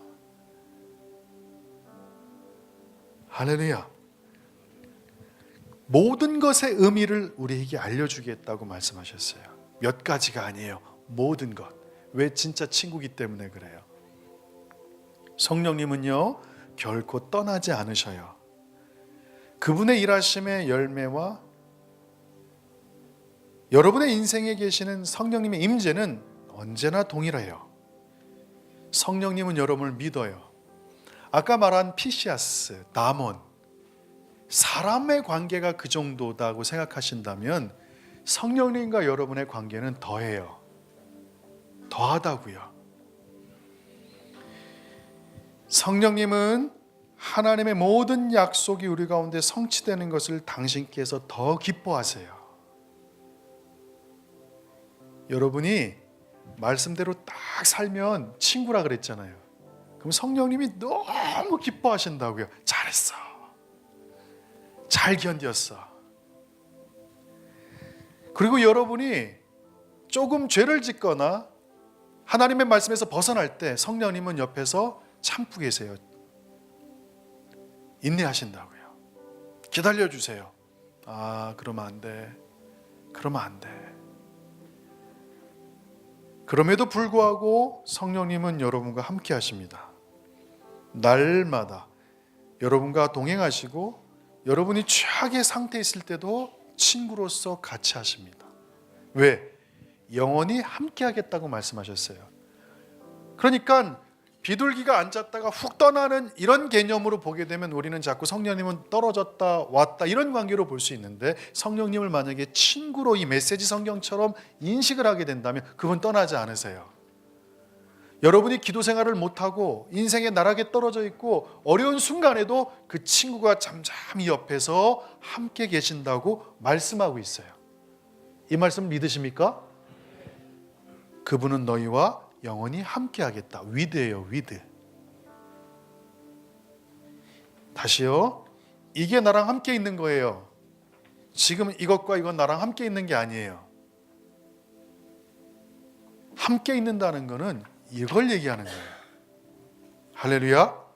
할렐루야. 모든 것의 의미를 우리에게 알려주겠다고 말씀하셨어요. 몇 가지가 아니에요. 모든 것. 왜? 진짜 친구기 때문에 그래요. 성령님은요, 결코 떠나지 않으셔요. 그분의 일하심의 열매와 여러분의 인생에 계시는 성령님의 임재는 언제나 동일해요. 성령님은 여러분을 믿어요. 아까 말한 피시아스, 다몬, 사람의 관계가 그 정도다고 생각하신다면 성령님과 여러분의 관계는 더해요. 더하다고요. 성령님은 하나님의 모든 약속이 우리 가운데 성취되는 것을 당신께서 더 기뻐하세요. 여러분이 말씀대로 딱 살면 친구라 그랬잖아요. 그럼 성령님이 너무 기뻐하신다고요. 잘했어. 잘 견뎠어. 그리고 여러분이 조금 죄를 짓거나 하나님의 말씀에서 벗어날 때 성령님은 옆에서 참고 계세요. 인내하신다고요. 기다려주세요. 아, 그러면 안 돼. 그러면 안 돼. 그럼에도 불구하고 성령님은 여러분과 함께 하십니다. 날마다 여러분과 동행하시고 여러분이 최악의 상태에 있을 때도 친구로서 같이 하십니다. 왜? 영원히 함께 하겠다고 말씀하셨어요. 그러니까 비둘기가 앉았다가 훅 떠나는 이런 개념으로 보게 되면 우리는 자꾸 성령님은 떨어졌다 왔다 이런 관계로 볼 수 있는데, 성령님을 만약에 친구로 이 메시지 성경처럼 인식을 하게 된다면 그분 떠나지 않으세요. 여러분이 기도 생활을 못하고 인생의 나락에 떨어져 있고 어려운 순간에도 그 친구가 잠잠히 옆에서 함께 계신다고 말씀하고 있어요. 이 말씀 믿으십니까? 그분은 너희와 영원히 함께 하겠다. 위드예요, 위드. 다시요. 이게 나랑 함께 있는 거예요. 지금 이것과 이건 나랑 함께 있는 게 아니에요. 함께 있는다는 거는 이걸 얘기하는 거예요. 할렐루야.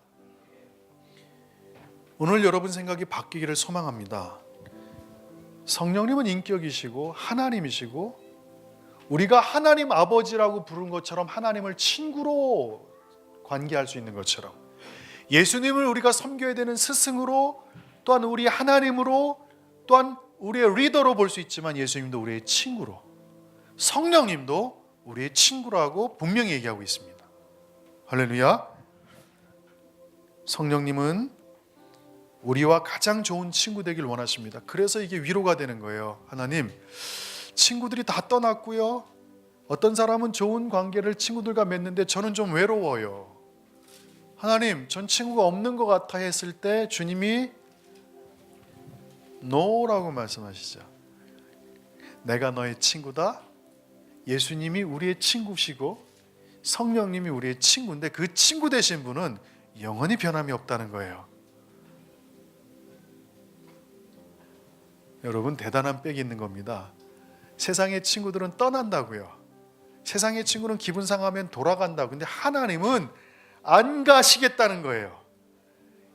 오늘 여러분 생각이 바뀌기를 소망합니다. 성령님은 인격이시고 하나님이시고 우리가 하나님 아버지라고 부른 것처럼 하나님을 친구로 관계할 수 있는 것처럼, 예수님을 우리가 섬겨야 되는 스승으로, 또한 우리 하나님으로, 또한 우리의 리더로 볼 수 있지만 예수님도 우리의 친구로, 성령님도 우리의 친구라고 분명히 얘기하고 있습니다. 할렐루야. 성령님은 우리와 가장 좋은 친구 되길 원하십니다. 그래서 이게 위로가 되는 거예요. 하나님, 친구들이 다 떠났고요. 어떤 사람은 좋은 관계를 친구들과 맺는데 저는 좀 외로워요. 하나님, 전 친구가 없는 것 같아 했을 때 주님이 no라고 말씀하시죠. 내가 너의 친구다. 예수님이 우리의 친구시고 성령님이 우리의 친구인데 그 친구 되신 분은 영원히 변함이 없다는 거예요. 여러분, 대단한 빽이 있는 겁니다. 세상의 친구들은 떠난다고요. 세상의 친구는 기분 상하면 돌아간다고. 근데 하나님은 안 가시겠다는 거예요.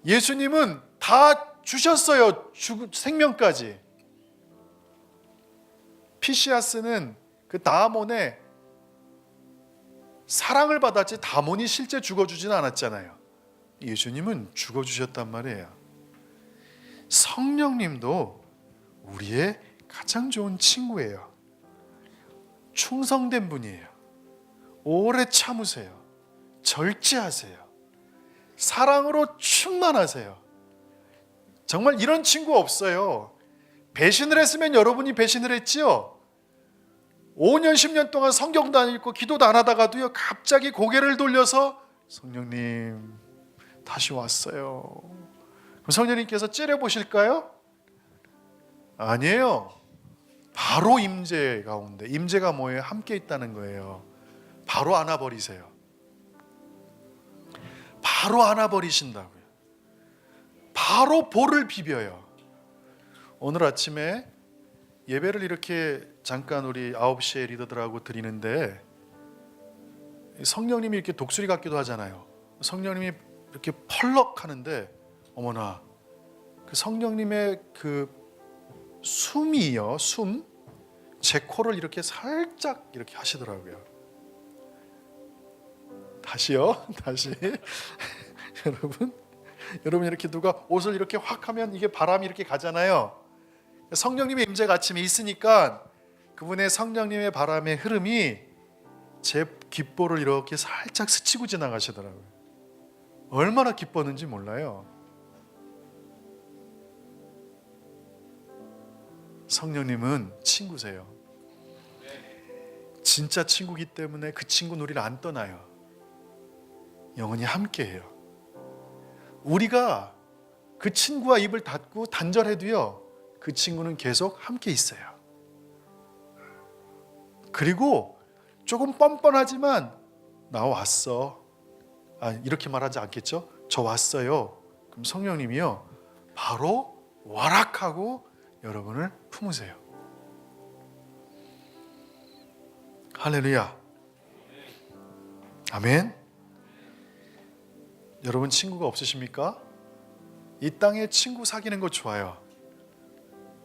예수님은 다 주셨어요. 생명까지. 피시아스는 그 다몬의 사랑을 받았지 다몬이 실제 죽어주지는 않았잖아요. 예수님은 죽어주셨단 말이에요. 성령님도 우리의 가장 좋은 친구예요. 충성된 분이에요. 오래 참으세요. 절제하세요. 사랑으로 충만하세요. 정말 이런 친구 없어요. 배신을 했으면 여러분이 배신을 했지요. 5년 10년 동안 성경도 안 읽고 기도도 안 하다가도요, 갑자기 고개를 돌려서 성령님 다시 왔어요. 그럼 성령님께서 째려보실까요? 아니에요. 바로 임재 가운데. 임재가 뭐예요? 함께 있다는 거예요. 바로 안아버리세요. 바로 안아버리신다고요. 바로 볼을 비벼요. 오늘 아침에 예배를 이렇게 잠깐 우리 9시에 리더들하고 드리는데 성령님이 이렇게 독수리 같기도 하잖아요. 성령님이 이렇게 펄럭 하는데 어머나, 그 성령님의 그 숨이요, 제 코를 이렇게 살짝 이렇게 하시더라고요. 다시요. 다시. 여러분 이렇게 누가 옷을 이렇게 확 하면 이게 바람이 이렇게 가잖아요. 성령님의 임재가 아침에 있으니까 그분의 성령님의 바람의 흐름이 제 귓볼을 이렇게 살짝 스치고 지나가시더라고요. 얼마나 기뻤는지 몰라요. 성령님은 친구세요. 진짜 친구기 때문에 그 친구는 우리를 안 떠나요. 영원히 함께해요. 우리가 그 친구와 입을 닫고 단절해도요, 그 친구는 계속 함께 있어요. 그리고 조금 뻔뻔하지만 나 왔어. 이렇게 말하지 않겠죠? 저 왔어요. 그럼 성령님이요, 바로 와락하고 여러분을 품으세요. 할렐루야. 아멘. 여러분 친구가 없으십니까? 이 땅에 친구 사귀는 거 좋아요.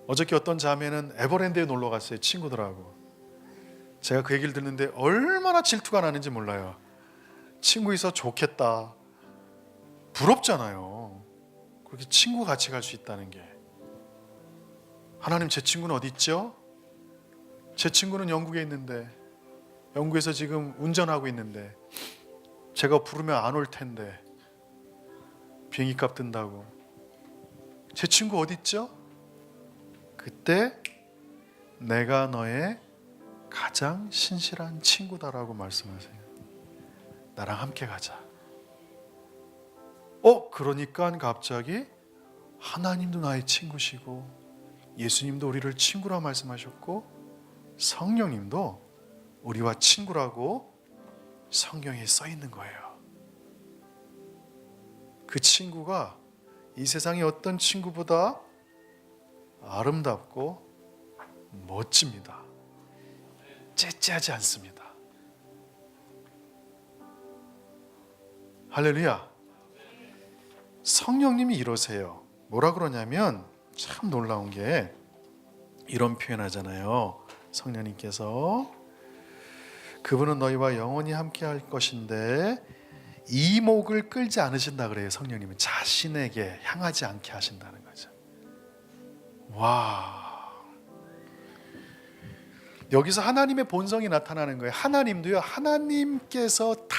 어저께 어떤 자매는 에버랜드에 놀러 갔어요. 친구들하고. 제가 그 얘기를 듣는데 얼마나 질투가 나는지 몰라요. 친구 있어 좋겠다. 부럽잖아요. 그렇게 친구 같이 갈 수 있다는 게. 하나님, 제 친구는 어디 있죠? 제 친구는 영국에 있는데, 영국에서 지금 운전하고 있는데 제가 부르면 안 올 텐데 비행기값 든다고. 제 친구 어디 있죠? 그때 내가 너의 가장 신실한 친구다라고 말씀하세요. 나랑 함께 가자. 그러니까 갑자기 하나님도 나의 친구시고 예수님도 우리를 친구라 말씀하셨고 성령님도 우리와 친구라고 성경에 써 있는 거예요. 그 친구가 이 세상의 어떤 친구보다 아름답고 멋집니다. 째째하지 않습니다. 할렐루야. 성령님이 이러세요. 뭐라 그러냐면 참 놀라운 게 이런 표현 하잖아요. 성령님께서 그분은 너희와 영원히 함께 할 것인데 이목을 끌지 않으신다 그래요. 성령님은 자신에게 향하지 않게 하신다는 거죠. 와, 여기서 하나님의 본성이 나타나는 거예요. 하나님도요, 하나님께서 다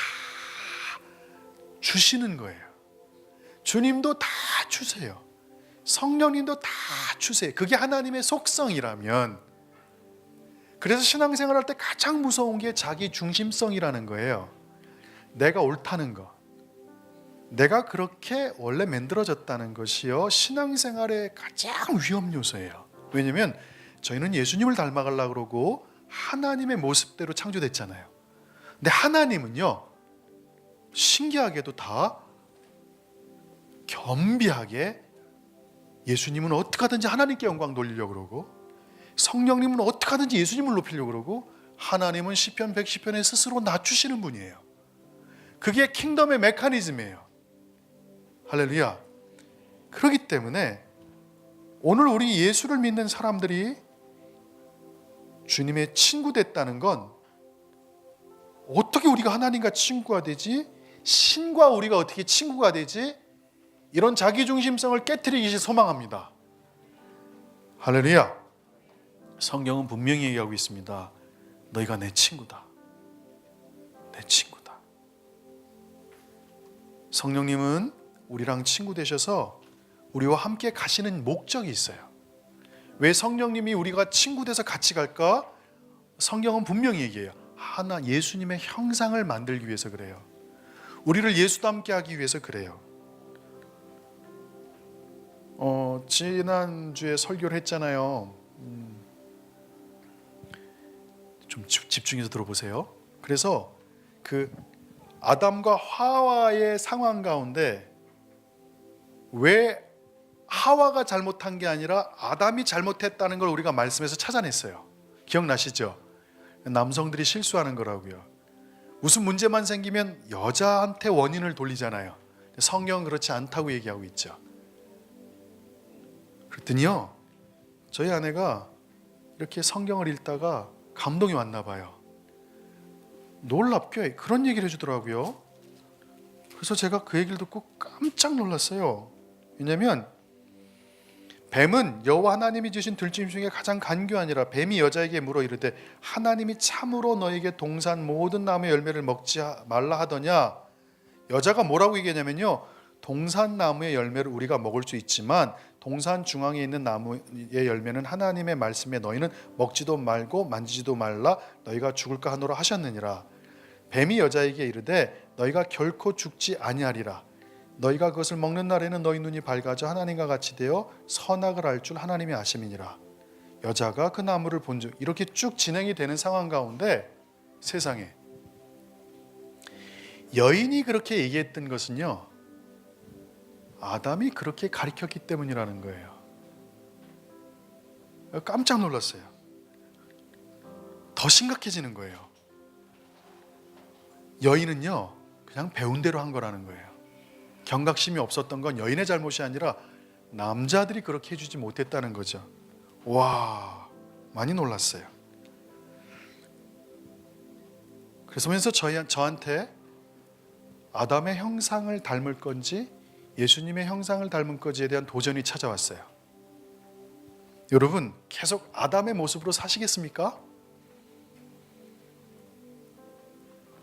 주시는 거예요. 주님도 다 주세요. 성령님도 다 주세요. 그게 하나님의 속성이라면, 그래서 신앙생활할 때 가장 무서운 게 자기 중심성이라는 거예요. 내가 옳다는 거. 내가 그렇게 원래 만들어졌다는 것이요, 신앙생활의 가장 위험 요소예요. 왜냐하면 저희는 예수님을 닮아가려고 그러고 하나님의 모습대로 창조됐잖아요. 근데 하나님은요, 신기하게도 다 겸비하게, 예수님은 어떻게 하든지 하나님께 영광 돌리려고 그러고, 성령님은 어떻게 하든지 예수님을 높이려고 그러고, 하나님은 시편 110편에 스스로 낮추시는 분이에요. 그게 킹덤의 메커니즘이에요. 할렐루야. 그렇기 때문에 오늘 우리 예수를 믿는 사람들이 주님의 친구 됐다는 건, 어떻게 우리가 하나님과 친구가 되지? 신과 우리가 어떻게 친구가 되지? 이런 자기중심성을 깨트리기 소망합니다. 할렐루야. 성경은 분명히 얘기하고 있습니다. 너희가 내 친구다. 내 친구다. 성령님은 우리랑 친구 되셔서 우리와 함께 가시는 목적이 있어요. 왜 성령님이 우리가 친구 돼서 같이 갈까? 성경은 분명히 얘기해요. 하나, 예수님의 형상을 만들기 위해서 그래요. 우리를 예수 닮게 하기 위해서 그래요. 지난주에 설교를 했잖아요. 좀 집중해서 들어보세요. 그래서 그 아담과 하와의 상황 가운데 왜 하와가 잘못한 게 아니라 아담이 잘못했다는 걸 우리가 말씀에서 찾아냈어요. 기억나시죠? 남성들이 실수하는 거라고요. 무슨 문제만 생기면 여자한테 원인을 돌리잖아요. 성경은 그렇지 않다고 얘기하고 있죠. 그랬더니요, 저희 아내가 이렇게 성경을 읽다가 감동이 왔나 봐요. 놀랍게 그런 얘기를 해주더라고요. 그래서 제가 그 얘기를 듣고 깜짝 놀랐어요. 왜냐하면 뱀은 여호와 하나님이 주신 들짐 중에 가장 간교하니라. 뱀이 여자에게 물어 이르되 하나님이 참으로 너에게 동산 모든 나무의 열매를 먹지 말라 하더냐. 여자가 뭐라고 얘기하냐면요, 동산 나무의 열매를 우리가 먹을 수 있지만 동산 중앙에 있는 나무의 열매는 하나님의 말씀에 너희는 먹지도 말고 만지지도 말라, 너희가 죽을까 하노라 하셨느니라. 뱀이 여자에게 이르되 너희가 결코 죽지 아니하리라. 너희가 그것을 먹는 날에는 너희 눈이 밝아져 하나님과 같이 되어 선악을 알 줄 하나님이 아심이니라. 여자가 그 나무를 본즉, 이렇게 쭉 진행이 되는 상황 가운데 세상에 여인이 그렇게 얘기했던 것은요, 아담이 그렇게 가르쳤기 때문이라는 거예요. 깜짝 놀랐어요. 더 심각해지는 거예요. 여인은요, 그냥 배운 대로 한 거라는 거예요. 경각심이 없었던 건 여인의 잘못이 아니라 남자들이 그렇게 해주지 못했다는 거죠. 와, 많이 놀랐어요. 그래서 저한테 아담의 형상을 닮을 건지 예수님의 형상을 닮은 건지에 대한 도전이 찾아왔어요. 여러분, 계속 아담의 모습으로 사시겠습니까?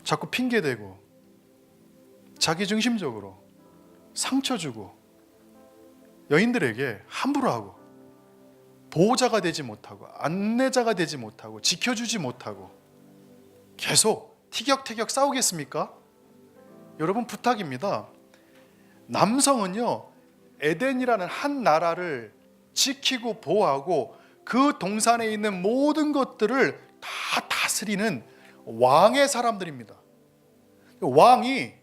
자꾸 핑계대고 자기중심적으로 상처 주고 여인들에게 함부로 하고 보호자가 되지 못하고 안내자가 되지 못하고 지켜주지 못하고 계속 티격태격 싸우겠습니까? 여러분, 부탁입니다. 남성은요, 에덴이라는 한 나라를 지키고 보호하고 그 동산에 있는 모든 것들을 다 다스리는 왕의 사람들입니다. 왕이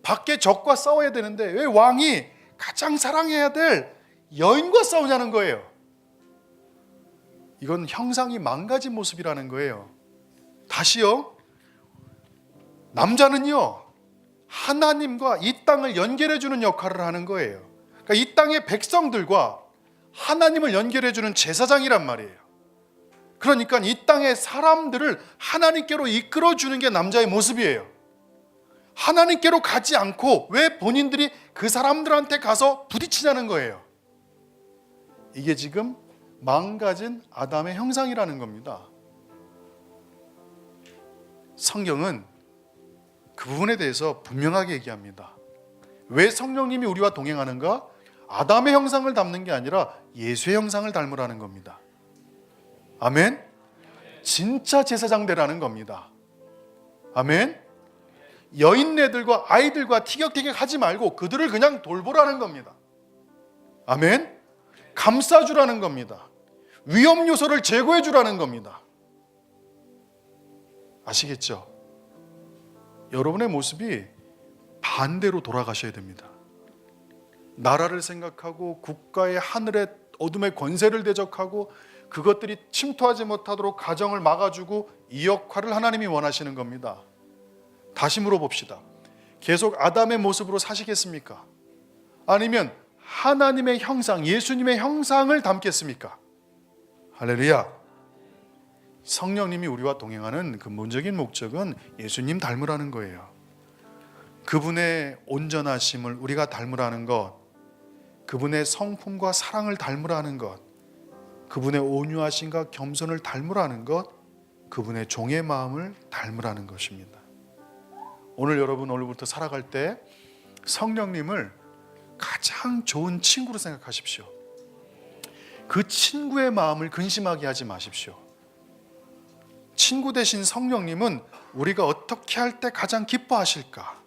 밖에 적과 싸워야 되는데 왜 왕이 가장 사랑해야 될 여인과 싸우냐는 거예요. 이건 형상이 망가진 모습이라는 거예요. 다시요, 남자는요, 하나님과 이 땅을 연결해주는 역할을 하는 거예요. 그러니까 이 땅의 백성들과 하나님을 연결해주는 제사장이란 말이에요. 그러니까 이 땅의 사람들을 하나님께로 이끌어주는 게 남자의 모습이에요. 하나님께로 가지 않고 왜 본인들이 그 사람들한테 가서 부딪히냐는 거예요. 이게 지금 망가진 아담의 형상이라는 겁니다. 성경은 그 부분에 대해서 분명하게 얘기합니다. 왜 성령님이 우리와 동행하는가? 아담의 형상을 닮는 게 아니라 예수의 형상을 닮으라는 겁니다. 아멘? 진짜 제사장 되라는 겁니다. 아멘? 여인네들과 아이들과 티격태격 하지 말고 그들을 그냥 돌보라는 겁니다. 아멘. 감싸주라는 겁니다. 위험 요소를 제거해 주라는 겁니다. 아시겠죠? 여러분의 모습이 반대로 돌아가셔야 됩니다. 나라를 생각하고 국가의 하늘의 어둠의 권세를 대적하고 그것들이 침투하지 못하도록 가정을 막아주고 이 역할을 하나님이 원하시는 겁니다. 다시 물어봅시다. 계속 아담의 모습으로 사시겠습니까? 아니면 하나님의 형상, 예수님의 형상을 담겠습니까? 할렐루야. 성령님이 우리와 동행하는 근본적인 목적은 예수님 닮으라는 거예요. 그분의 온전하심을 우리가 닮으라는 것, 그분의 성품과 사랑을 닮으라는 것, 그분의 온유하심과 겸손을 닮으라는 것, 그분의 종의 마음을 닮으라는 것입니다. 오늘 여러분 오늘부터 살아갈 때 성령님을 가장 좋은 친구로 생각하십시오. 그 친구의 마음을 근심하게 하지 마십시오. 친구 대신 성령님은 우리가 어떻게 할 때 가장 기뻐하실까?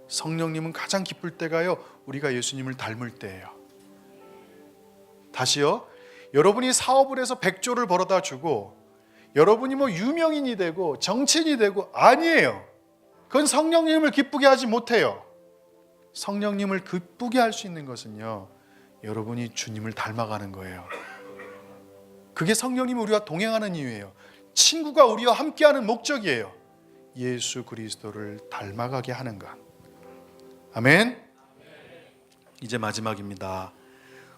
성령님은 가장 기쁠 때가요, 우리가 예수님을 닮을 때예요. 다시요, 여러분이 사업을 해서 100조를 벌어다 주고 여러분이 뭐 유명인이 되고 정치인이 되고 아니에요. 그건 성령님을 기쁘게 하지 못해요. 성령님을 기쁘게 할 수 있는 것은요, 여러분이 주님을 닮아가는 거예요. 그게 성령님이 우리와 동행하는 이유예요. 친구가 우리와 함께하는 목적이에요. 예수 그리스도를 닮아가게 하는 것. 아멘. 이제 마지막입니다.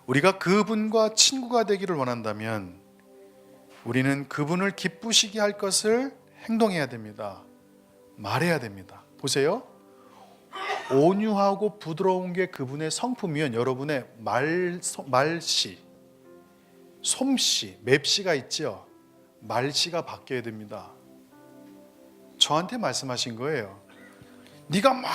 우리가 그분과 친구가 되기를 원한다면 우리는 그분을 기쁘시게 할 것을 행동해야 됩니다. 말해야 됩니다. 보세요. 온유하고 부드러운 게 그분의 성품이면 여러분의 말씨, 솜씨, 맵씨가 있죠. 말씨가 바뀌어야 됩니다. 저한테 말씀하신 거예요. 네가 막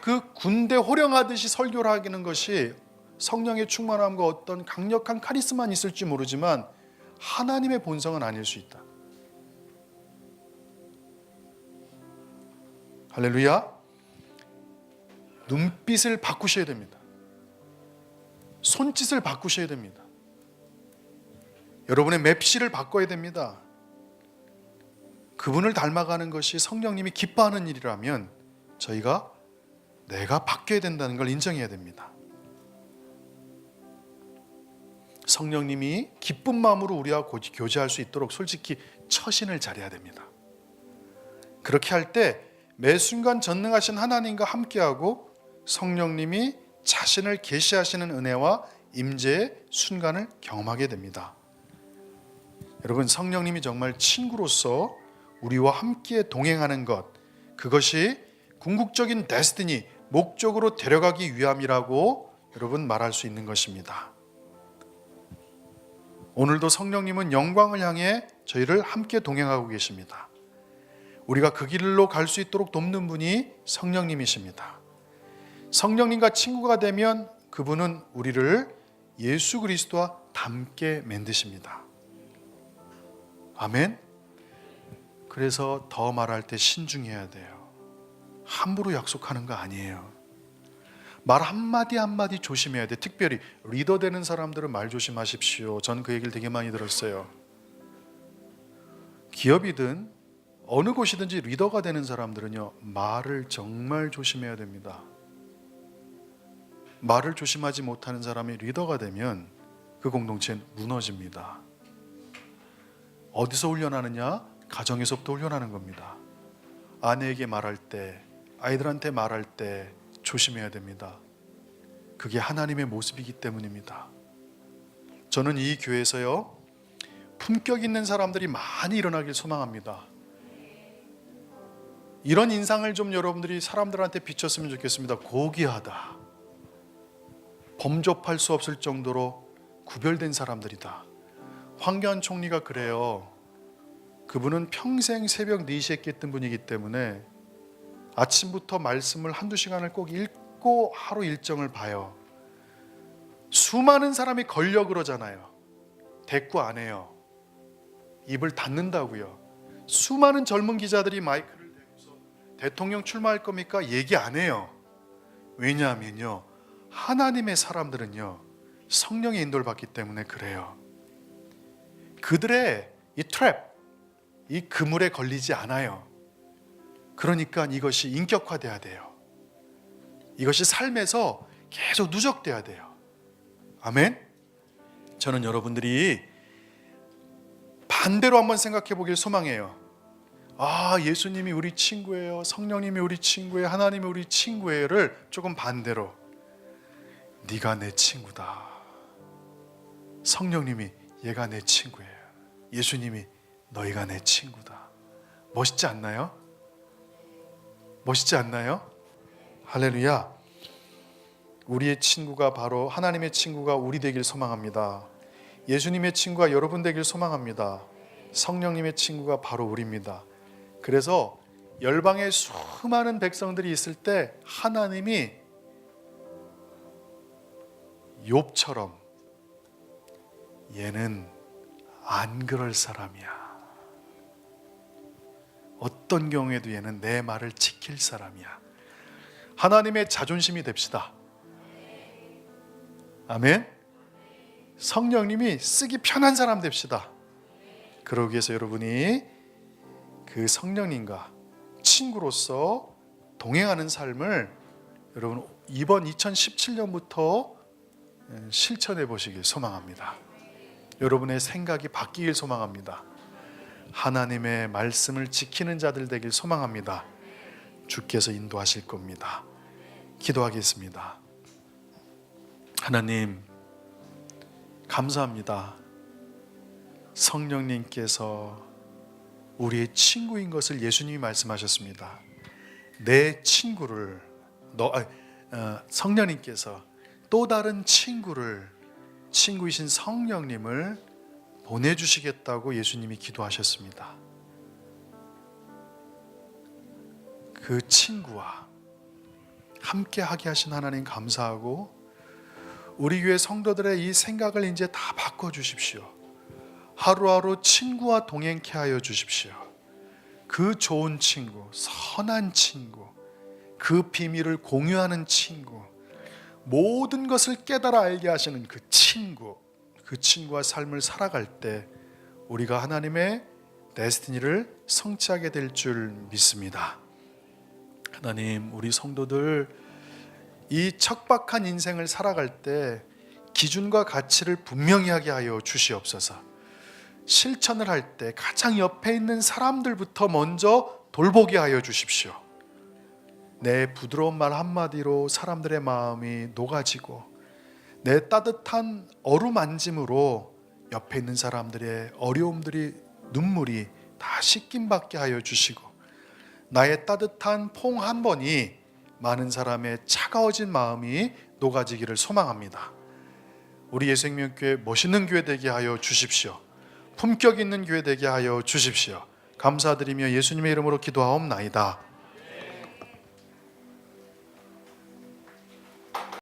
그 군대 호령하듯이 설교를 하는 것이 성령의 충만함과 어떤 강력한 카리스마는 있을지 모르지만 하나님의 본성은 아닐 수 있다. 할렐루야. 눈빛을 바꾸셔야 됩니다. 손짓을 바꾸셔야 됩니다. 여러분의 맵시를 바꿔야 됩니다. 그분을 닮아가는 것이 성령님이 기뻐하는 일이라면 저희가 내가 바뀌어야 된다는 걸 인정해야 됩니다. 성령님이 기쁜 마음으로 우리와 교제할 수 있도록 솔직히 처신을 잘해야 됩니다. 그렇게 할 때 매 순간 전능하신 하나님과 함께하고 성령님이 자신을 계시하시는 은혜와 임재의 순간을 경험하게 됩니다. 여러분, 성령님이 정말 친구로서 우리와 함께 동행하는 것, 그것이 궁극적인 데스티니, 목적으로 데려가기 위함이라고 여러분 말할 수 있는 것입니다. 오늘도 성령님은 영광을 향해 저희를 함께 동행하고 계십니다. 우리가 그 길로 갈 수 있도록 돕는 분이 성령님이십니다. 성령님과 친구가 되면 그분은 우리를 예수 그리스도와 닮게 만드십니다. 아멘. 그래서 더 말할 때 신중해야 돼요. 함부로 약속하는 거 아니에요. 말 한마디 한마디 조심해야 돼. 특별히 리더 되는 사람들은 말 조심하십시오. 전 그 얘기를 되게 많이 들었어요. 기업이든 어느 곳이든지 리더가 되는 사람들은요, 말을 정말 조심해야 됩니다. 말을 조심하지 못하는 사람이 리더가 되면 그 공동체는 무너집니다. 어디서 훈련하느냐? 가정에서부터 훈련하는 겁니다. 아내에게 말할 때, 아이들한테 말할 때 조심해야 됩니다. 그게 하나님의 모습이기 때문입니다. 저는 이 교회에서요, 품격 있는 사람들이 많이 일어나길 소망합니다. 이런 인상을 좀 여러분들이 사람들한테 비쳤으면 좋겠습니다. 고귀하다, 범접할 수 없을 정도로 구별된 사람들이다. 황교안 총리가 그래요. 그분은 평생 새벽 4시에 깼던 분이기 때문에 아침부터 말씀을 한두 시간을 꼭 읽고 하루 일정을 봐요. 수많은 사람이 걸려 그러잖아요. 대꾸 안 해요. 입을 닫는다고요. 수많은 젊은 기자들이 마이크를 대고서 대통령 출마할 겁니까? 얘기 안 해요. 왜냐하면요, 하나님의 사람들은요 성령의 인도를 받기 때문에 그래요. 그들의 이 트랩, 이 그물에 걸리지 않아요. 그러니까 이것이 인격화돼야 돼요. 이것이 삶에서 계속 누적돼야 돼요. 아멘. 저는 여러분들이 반대로 한번 생각해 보길 소망해요. 아, 예수님이 우리 친구예요, 성령님이 우리 친구예요, 하나님이 우리 친구예요를 조금 반대로, 네가 내 친구다, 성령님이 얘가 내 친구예요, 예수님이 너희가 내 친구다. 멋있지 않나요? 멋있지 않나요? 할렐루야. 우리의 친구가 바로 하나님의 친구가 우리 되길 소망합니다. 예수님의 친구가 여러분 되길 소망합니다. 성령님의 친구가 바로 우리입니다. 그래서 열방에 수많은 백성들이 있을 때 하나님이 욥처럼 얘는 안 그럴 사람이야, 어떤 경우에도 얘는 내 말을 지킬 사람이야, 하나님의 자존심이 됩시다. 아멘. 성령님이 쓰기 편한 사람 됩시다. 그러기 위해서 여러분이 그 성령님과 친구로서 동행하는 삶을 여러분 이번 2017년부터 실천해 보시길 소망합니다. 여러분의 생각이 바뀌길 소망합니다. 하나님의 말씀을 지키는 자들 되길 소망합니다. 주께서 인도하실 겁니다. 기도하겠습니다. 하나님, 감사합니다. 성령님께서 우리의 친구인 것을 예수님이 말씀하셨습니다. 내 친구를 성령님께서 또 다른 친구를, 친구이신 성령님을 보내주시겠다고 예수님이 기도하셨습니다. 그 친구와 함께 하게 하신 하나님 감사하고, 우리 교회 성도들의 이 생각을 이제 다 바꿔주십시오. 하루하루 친구와 동행케 하여 주십시오. 그 좋은 친구, 선한 친구, 그 비밀을 공유하는 친구, 모든 것을 깨달아 알게 하시는 그 친구, 그 친구와 삶을 살아갈 때 우리가 하나님의 데스티니를 성취하게 될 줄 믿습니다. 하나님, 우리 성도들 이 척박한 인생을 살아갈 때 기준과 가치를 분명히 하게 하여 주시옵소서. 실천을 할 때 가장 옆에 있는 사람들부터 먼저 돌보게 하여 주십시오. 내 부드러운 말 한마디로 사람들의 마음이 녹아지고, 내 따뜻한 어루만짐으로 옆에 있는 사람들의 어려움들이, 눈물이 다 씻김받게 하여 주시고, 나의 따뜻한 포옹 한 번이 많은 사람의 차가워진 마음이 녹아지기를 소망합니다. 우리 예수생명교회 멋있는 교회 되게 하여 주십시오. 품격 있는 교회 되게 하여 주십시오. 감사드리며 예수님의 이름으로 기도하옵나이다.